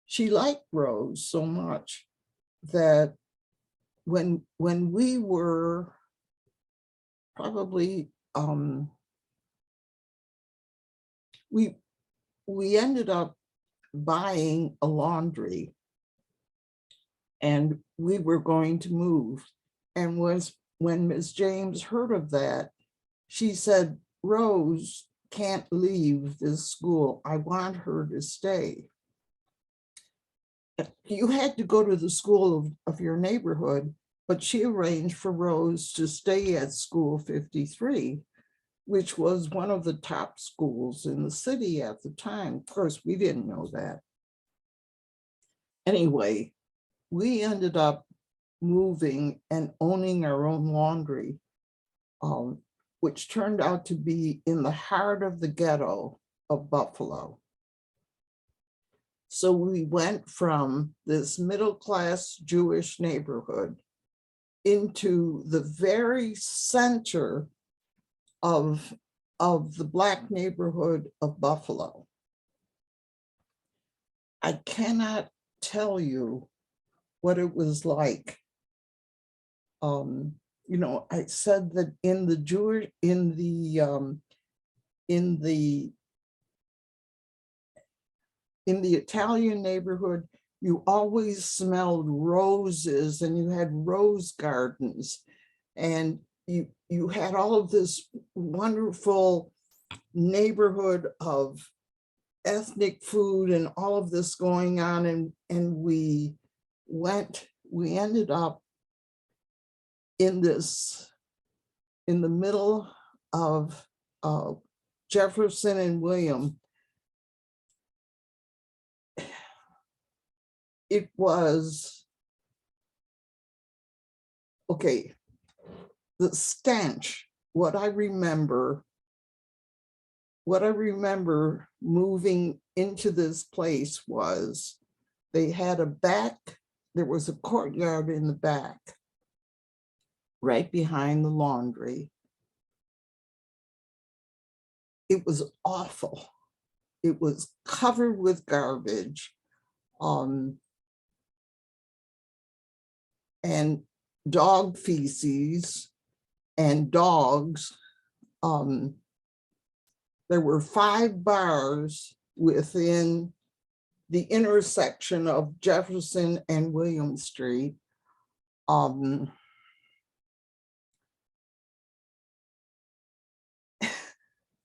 she liked Rose so much that when we were probably, we ended up buying a laundry, and we were going to move. And when Ms. James heard of that, she said, Rose can't leave this school. I want her to stay. You had to go to the school of your neighborhood, but she arranged for Rose to stay at School 53, which was one of the top schools in the city at the time. Of course, we didn't know that. Anyway, we ended up moving and owning our own laundry, which turned out to be in the heart of the ghetto of Buffalo. So we went from this middle-class Jewish neighborhood into the very center of the Black neighborhood of Buffalo. I cannot tell you what it was like. You know, I said that in the Italian neighborhood, you always smelled roses and you had rose gardens, and you had all of this wonderful neighborhood of ethnic food and all of this going on. And we ended up in the middle of Jefferson and William. It was, okay, the stench, what I remember moving into this place was they had there was a courtyard in the back, right behind the laundry. It was awful. It was covered with garbage. And dog feces and dogs. There were 5 bars within the intersection of Jefferson and William Street.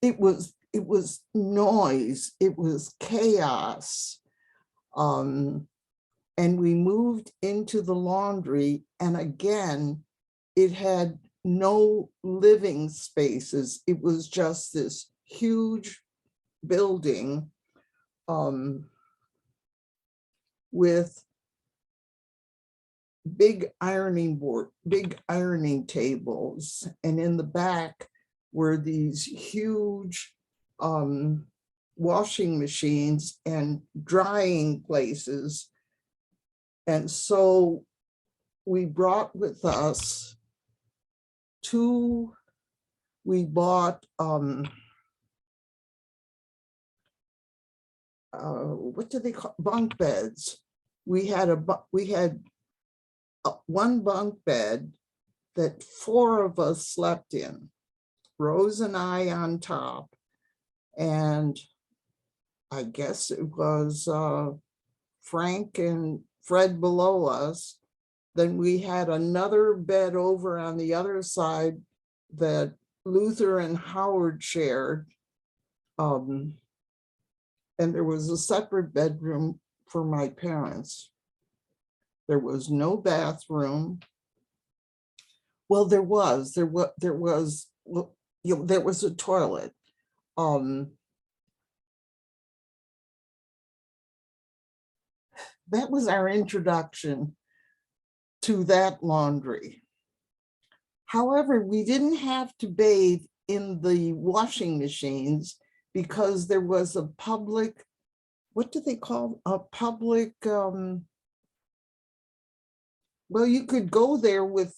It was noise, it was chaos. And we moved into the laundry, and again, it had no living spaces. It was just this huge building with big ironing tables, and in the back were these huge washing machines and drying places. And so we brought with us we bought what do they call, bunk beds. We had one bunk bed that 4 of us slept in, Rose and I on top, and I guess it was Frank and Fred below us. Then we had another bed over on the other side that Luther and Howard shared. And there was a separate bedroom for my parents. There was no bathroom. Well, there was a toilet. That was our introduction to that laundry. However, we didn't have to bathe in the washing machines because there was a public, what do they call a public, well, you could go there with,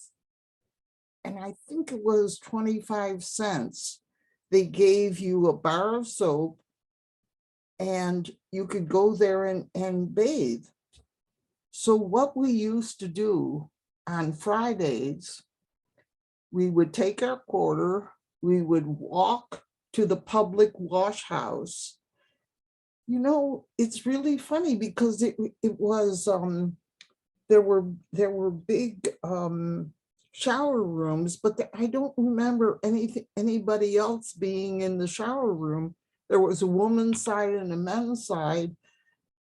and I think it was 25 cents. They gave you a bar of soap and you could go there and bathe. So what we used to do on Fridays, we would take our quarter, we would walk to the public wash house. You know, it's really funny because it was, there were big shower rooms, but I don't remember anybody else being in the shower room. There was a woman's side and a men's side.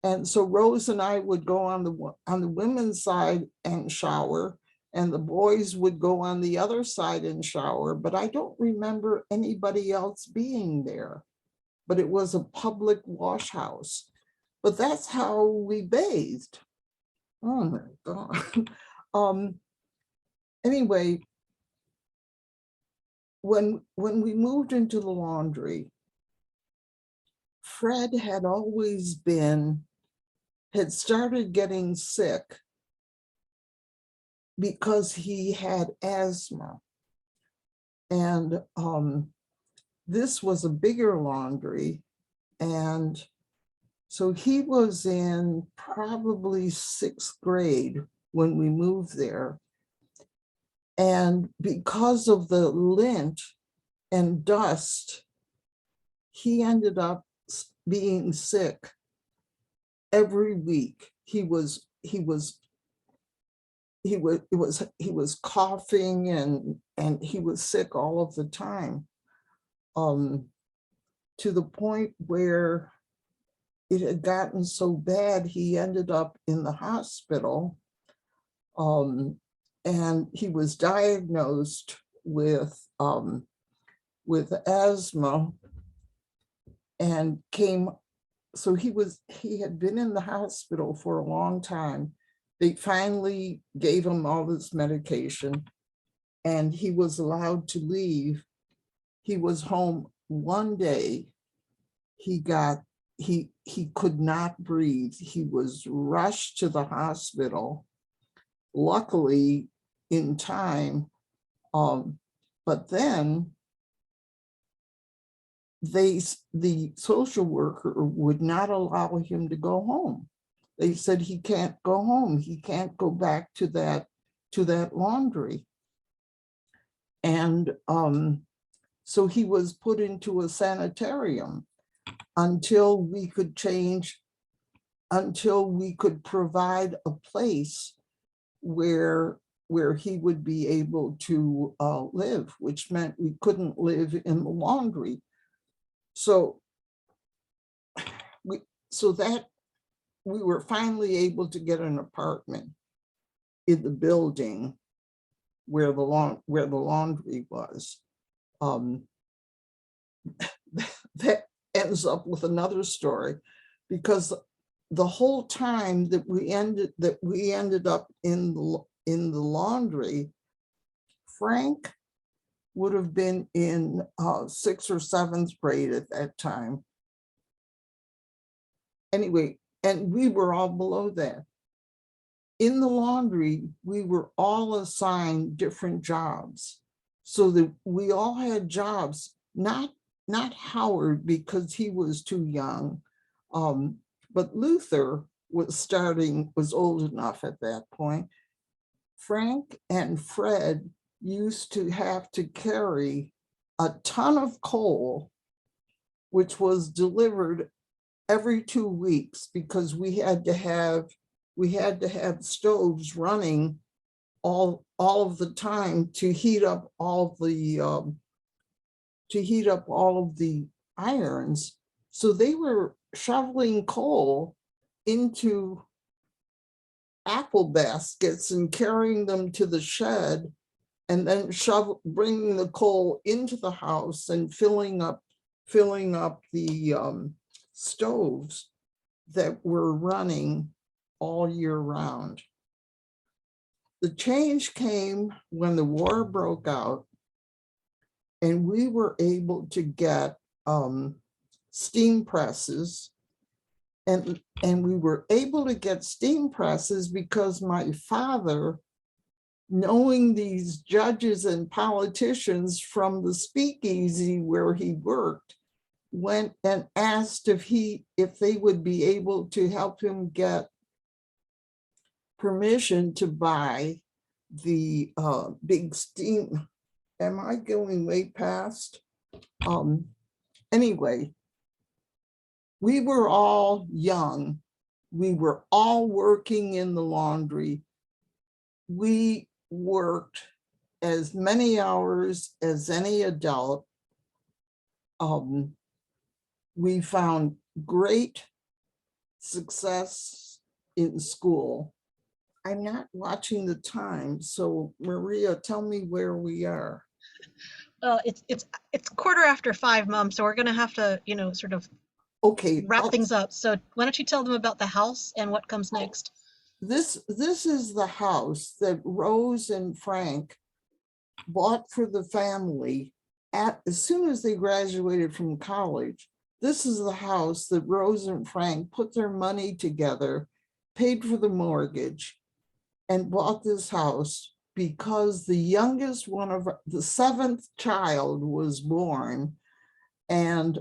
And so Rose and I would go on the women's side and shower, and the boys would go on the other side and shower, but I don't remember anybody else being there. But it was a public wash house. But that's how we bathed. Oh my God. Anyway, when we moved into the laundry, Fred had always had started getting sick because he had asthma. And this was a bigger laundry. And so he was in probably 6th grade when we moved there. And because of the lint and dust, he ended up being sick every week. He was coughing and he was sick all of the time, to the point where it had gotten so bad he ended up in the hospital, and he was diagnosed with asthma and so he had been in the hospital for a long time. They finally gave him all this medication and he was allowed to leave. He was home one day. He could not breathe. He was rushed to the hospital, luckily in time. But then the social worker would not allow him to go home. They said he can't go home. He can't go back to that laundry. And so he was put into a sanitarium until we could provide a place where he would be able to live, which meant we couldn't live in the laundry. So we were finally able to get an apartment in the building where the laundry was. That ends up with another story, because the whole time that we ended up in the laundry, Frank would have been in 6th or 7th grade at that time. Anyway, and we were all below that. In the laundry, we were all assigned different jobs, so that we all had jobs, not Howard because he was too young. But Luther was old enough at that point. Frank and Fred used to have to carry a ton of coal, which was delivered every 2 weeks, because we had to have stoves running all of the time to heat up all of the irons. So they were shoveling coal into apple baskets and carrying them to the shed, and then bringing the coal into the house and filling up the stoves that were running all year round. The change came when the war broke out, and we were able to get steam presses. And we were able to get steam presses because my father, knowing these judges and politicians from the speakeasy where he worked, went and asked if they would be able to help him get permission to buy the big steam. Am I going way past? Anyway, we were all young. We were all working in the laundry. We worked as many hours as any adult. We found great success in school. I'm not watching the time, so Maria, tell me where we are. It's 5:15, Mom, so we're gonna have to, sort of Okay, wrap things up. So why don't you tell them about the house and what comes next? This is the house that Rose and Frank bought for the family as soon as they graduated from college. This is the house that Rose and Frank put their money together, paid for the mortgage, and bought this house because the youngest one of the seventh child was born, and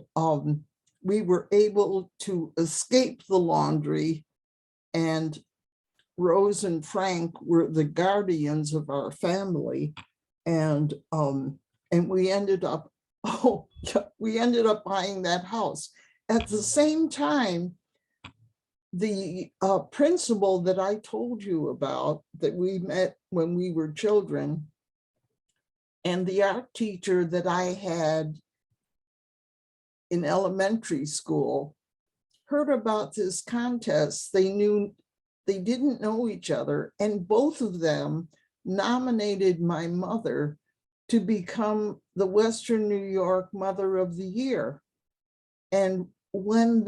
we were able to escape the laundry, and Rose and Frank were the guardians of our family, and we ended up buying that house. At the same time, the principal that I told you about that we met when we were children, and the art teacher that I had in elementary school, heard about this contest. They didn't know each other, and both of them nominated my mother to become the Western New York Mother of the Year. And when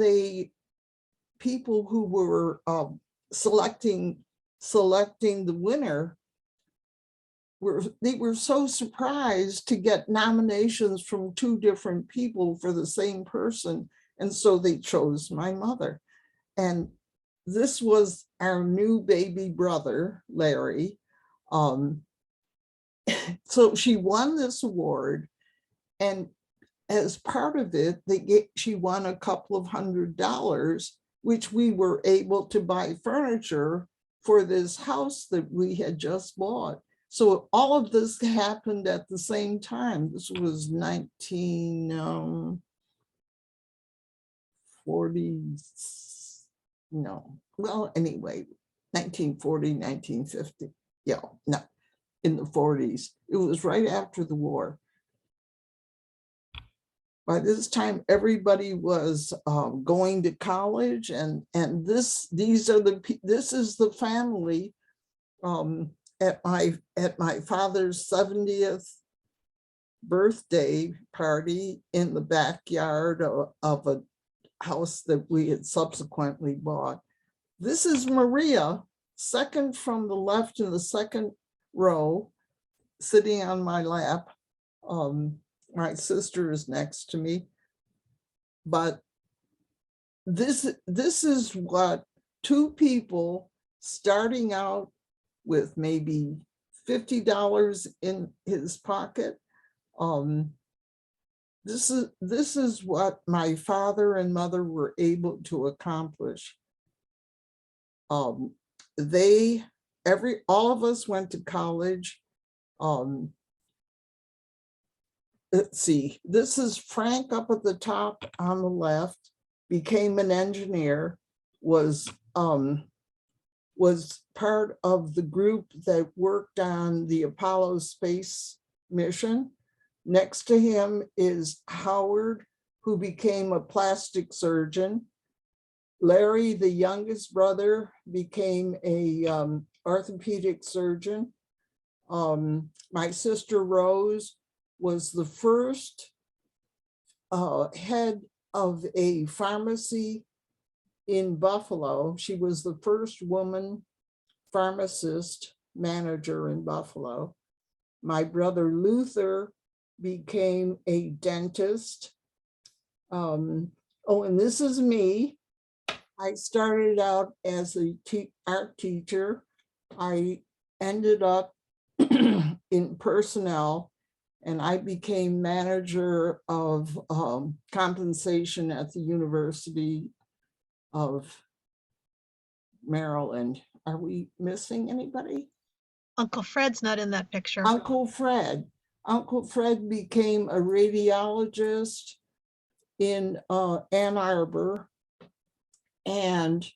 people who were selecting the winner, they were so surprised to get nominations from two different people for the same person. And so they chose my mother. And this was our new baby brother, Larry. So she won this award, and as part of it, she won a couple of $100, which we were able to buy furniture for this house that we had just bought. So all of this happened at the same time. This was 1940, 1950. Yeah, no, in the 40s. It was right after the war. By this time, everybody was going to college, and this is the family at my father's 70th birthday party in the backyard of a house that we had subsequently bought. This is Maria, second from the left in the second row, sitting on my lap. My sister is next to me, but this is what two people starting out with maybe $50 in his pocket, this is what my father and mother were able to accomplish. All of us went to college. Let's see, this is Frank up at the top on the left, became an engineer, was part of the group that worked on the Apollo space mission. Next to him is Howard, who became a plastic surgeon. Larry, the youngest brother, became a orthopedic surgeon. My sister Rose was the first head of a pharmacy in Buffalo. She was the first woman pharmacist manager in Buffalo. My brother Luther became a dentist. And this is me. I started out as a art teacher. I ended up in personnel, and I became manager of compensation at the University of Maryland. Are we missing anybody? Uncle Fred's not in that picture. Uncle Fred. Uncle Fred became a radiologist in Ann Arbor and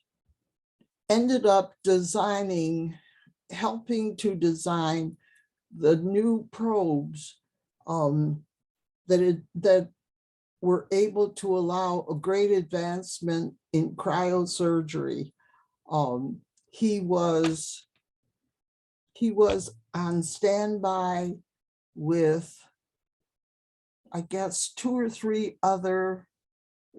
ended up helping to design the new probes that were able to allow a great advancement in cryosurgery. He was on standby with, I guess, 2 or 3 other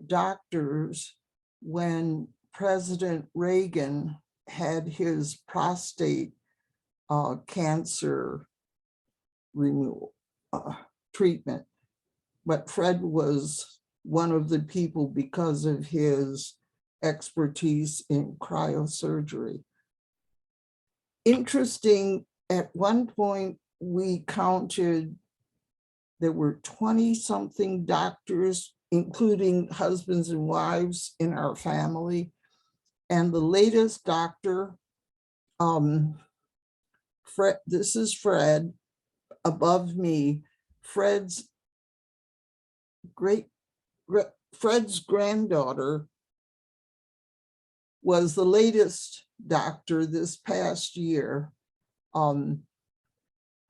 doctors when President Reagan had his prostate cancer removal treatment. But Fred was one of the people because of his expertise in cryosurgery. Interesting, at one point we counted, there were 20-something doctors, including husbands and wives in our family. And the latest doctor, Fred, this is Fred above me. Fred's granddaughter was the latest doctor this past year.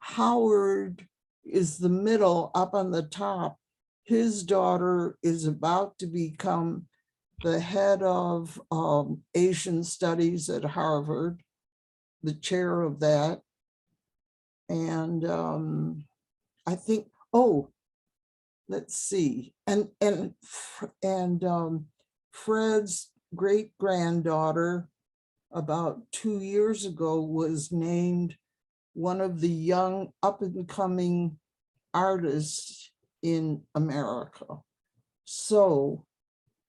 Howard is the middle up on the top. His daughter is about to become the head of Asian Studies at Harvard, the chair of that. And I think, let's see. And Fred's great granddaughter about 2 years ago was named one of the young up and coming artists in America. So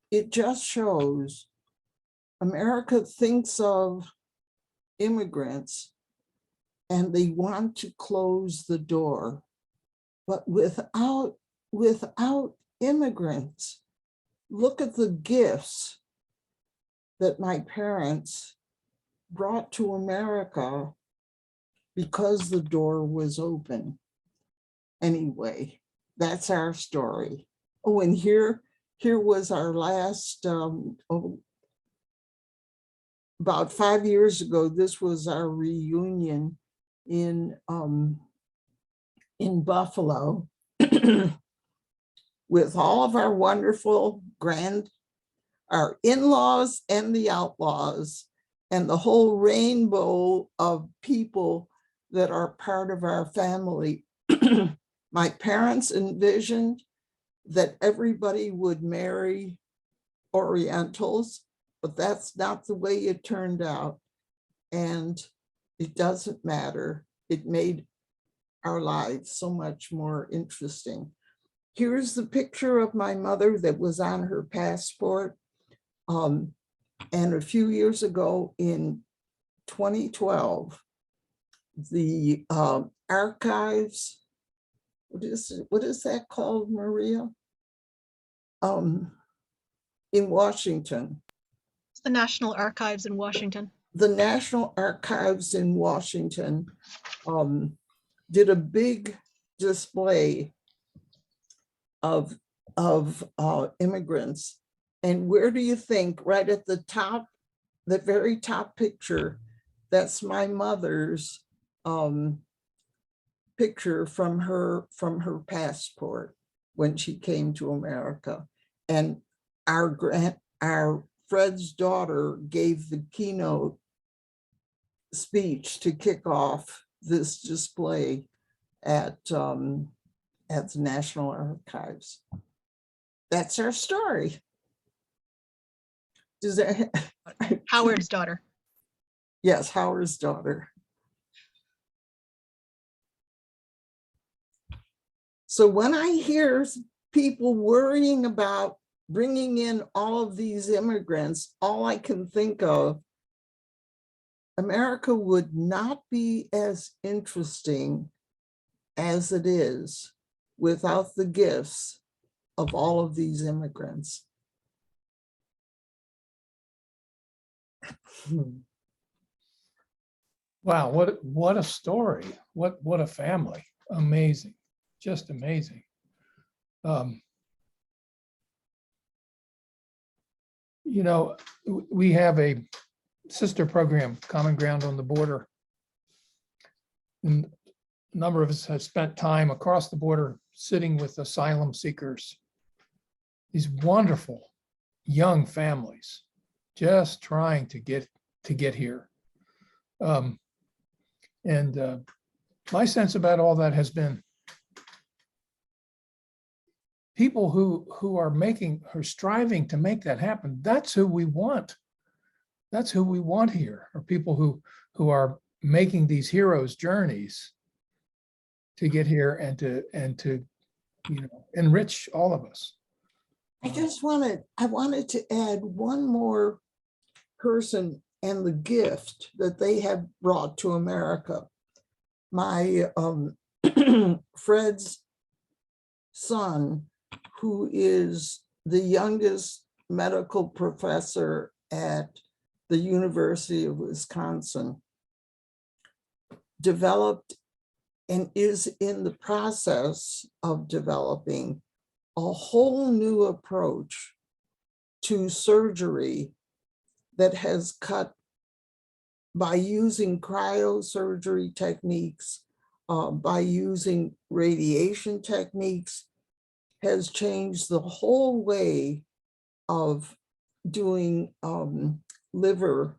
it just shows America thinks of immigrants and they want to close the door, but without immigrants, look at the gifts that my parents brought to America because the door was open. Anyway, that's our story. Oh, and here was our last, about 5 years ago, this was our reunion in Buffalo with all of our wonderful our in-laws and the outlaws and the whole rainbow of people that are part of our family. My parents envisioned that everybody would marry Orientals, but that's not the way it turned out. And it doesn't matter. It made our lives so much more interesting. Here's the picture of my mother that was on her passport. And a few years ago in 2012, the archives, what is that called, Maria? in Washington. It's the National Archives in Washington. The National Archives in Washington did a big display of immigrants. And where do you think, right at the top, the very top picture, that's my mother's picture from her passport when she came to America. And our Fred's daughter gave the keynote speech to kick off this display at the National Archives. That's our story. Does that Howard's daughter. Yes, Howard's daughter. So when I hear people worrying about bringing in all of these immigrants, all I can think of, America would not be as interesting as it is without the gifts of all of these immigrants. Wow, what a story. What a family. Amazing. Just amazing. You know, we have a sister program, Common Ground on the Border. And a number of us have spent time across the border sitting with asylum seekers. These wonderful young families just trying to get here. My sense about all that has been people who are striving to make that happen. That's who we want. That's who we want here, are people who are making these heroes' journeys to get here and to enrich all of us. I wanted to add one more person and the gift that they have brought to America. My Fred's son, who is the youngest medical professor at the University of Wisconsin, developed and is in the process of developing a whole new approach to surgery that has cut, by using cryosurgery techniques, by using radiation techniques, has changed the whole way of doing liver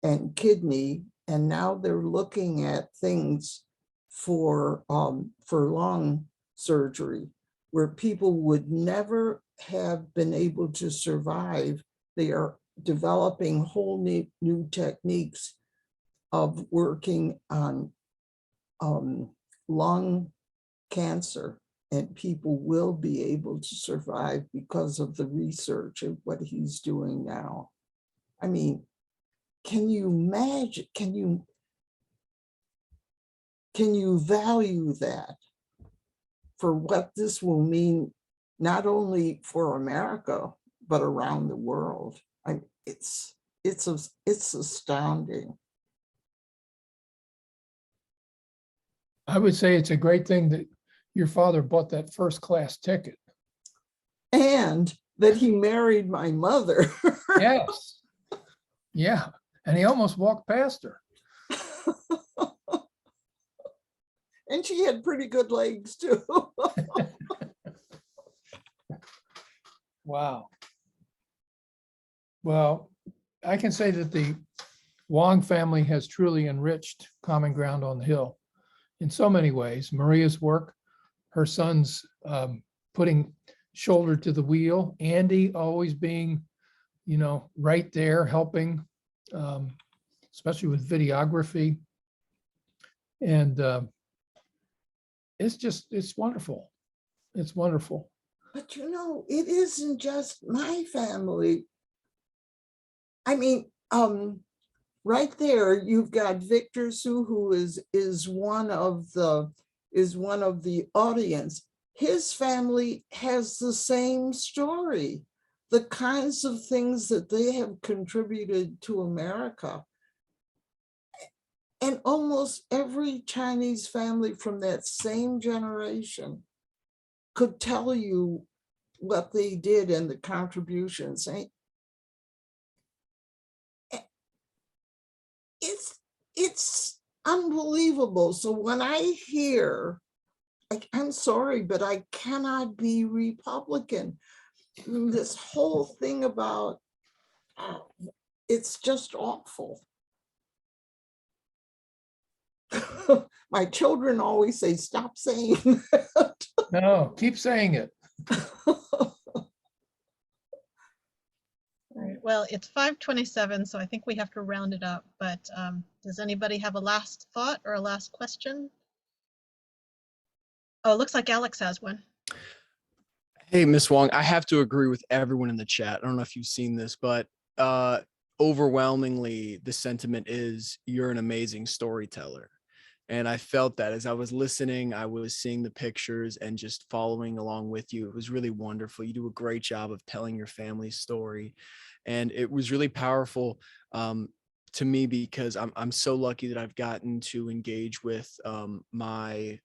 and kidney. And now they're looking at things for lung surgery, where people would never have been able to survive. They are developing whole new techniques of working on lung cancer, and people will be able to survive because of the research of what he's doing now. I mean, can you imagine, can you value that for what this will mean, not only for America, but around the world? It's astounding. I would say it's a great thing that your father bought that first class ticket. And that he married my mother. Yes. Yeah. And he almost walked past her. And she had pretty good legs too. Wow. Well, I can say that the Wong family has truly enriched Common Ground on the Hill in so many ways. Maria's work, her son's putting shoulder to the wheel, Andy always being, right there helping, especially with videography. And it's wonderful. It's wonderful. But it isn't just my family. I mean, right there, you've got Victor Su, who is one of the audience. his family has the same story. The kinds of things that they have contributed to America. And almost every Chinese family from that same generation could tell you what they did and the contributions. It's unbelievable. So when I hear, I'm sorry, but I cannot be Republican. This whole thing about, it's just awful. My children always say, stop saying that. No, keep saying it. All right, well, it's 5:27, so I think we have to round it up, but does anybody have a last thought or a last question? Oh, it looks like Alex has one. Hey, Miss Wong, I have to agree with everyone in the chat. I don't know if you've seen this, but overwhelmingly, the sentiment is you're an amazing storyteller. And I felt that as I was listening, I was seeing the pictures and just following along with you. It was really wonderful. You do a great job of telling your family's story. And it was really powerful to me because I'm so lucky that I've gotten to engage with my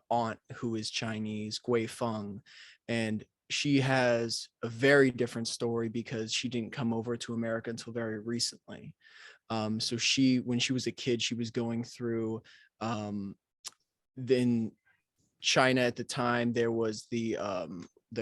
aunt who is Chinese, Gui Feng. And she has a very different story because she didn't come over to America until very recently. So when she was a kid, she was going through in China at the time, there was the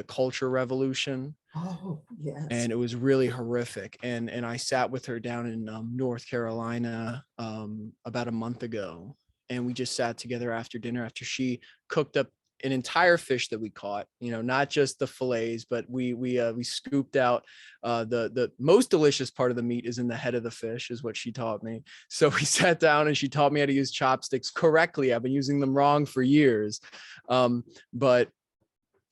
Culture Revolution. Oh, yes. And it was really horrific. And I sat with her down in North Carolina about a month ago. And we just sat together after dinner after she cooked up an entire fish that we caught, not just the fillets, but we scooped out the most delicious part of the meat is in the head of the fish, is what she taught me. So we sat down and she taught me how to use chopsticks correctly. I've been using them wrong for years. But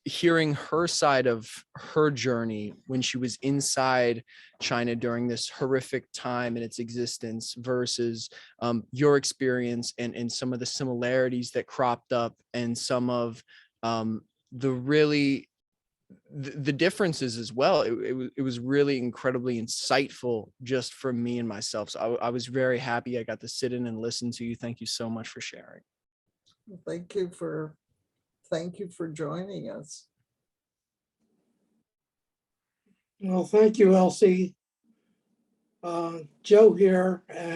hearing her side of her journey when she was inside China during this horrific time in its existence versus your experience and some of the similarities that cropped up and some of the differences as well. It was really incredibly insightful just for me and myself. So I was very happy I got to sit in and listen to you. Thank you so much for sharing. Thank you for joining us. Well, thank you, Elsie. Joe here, and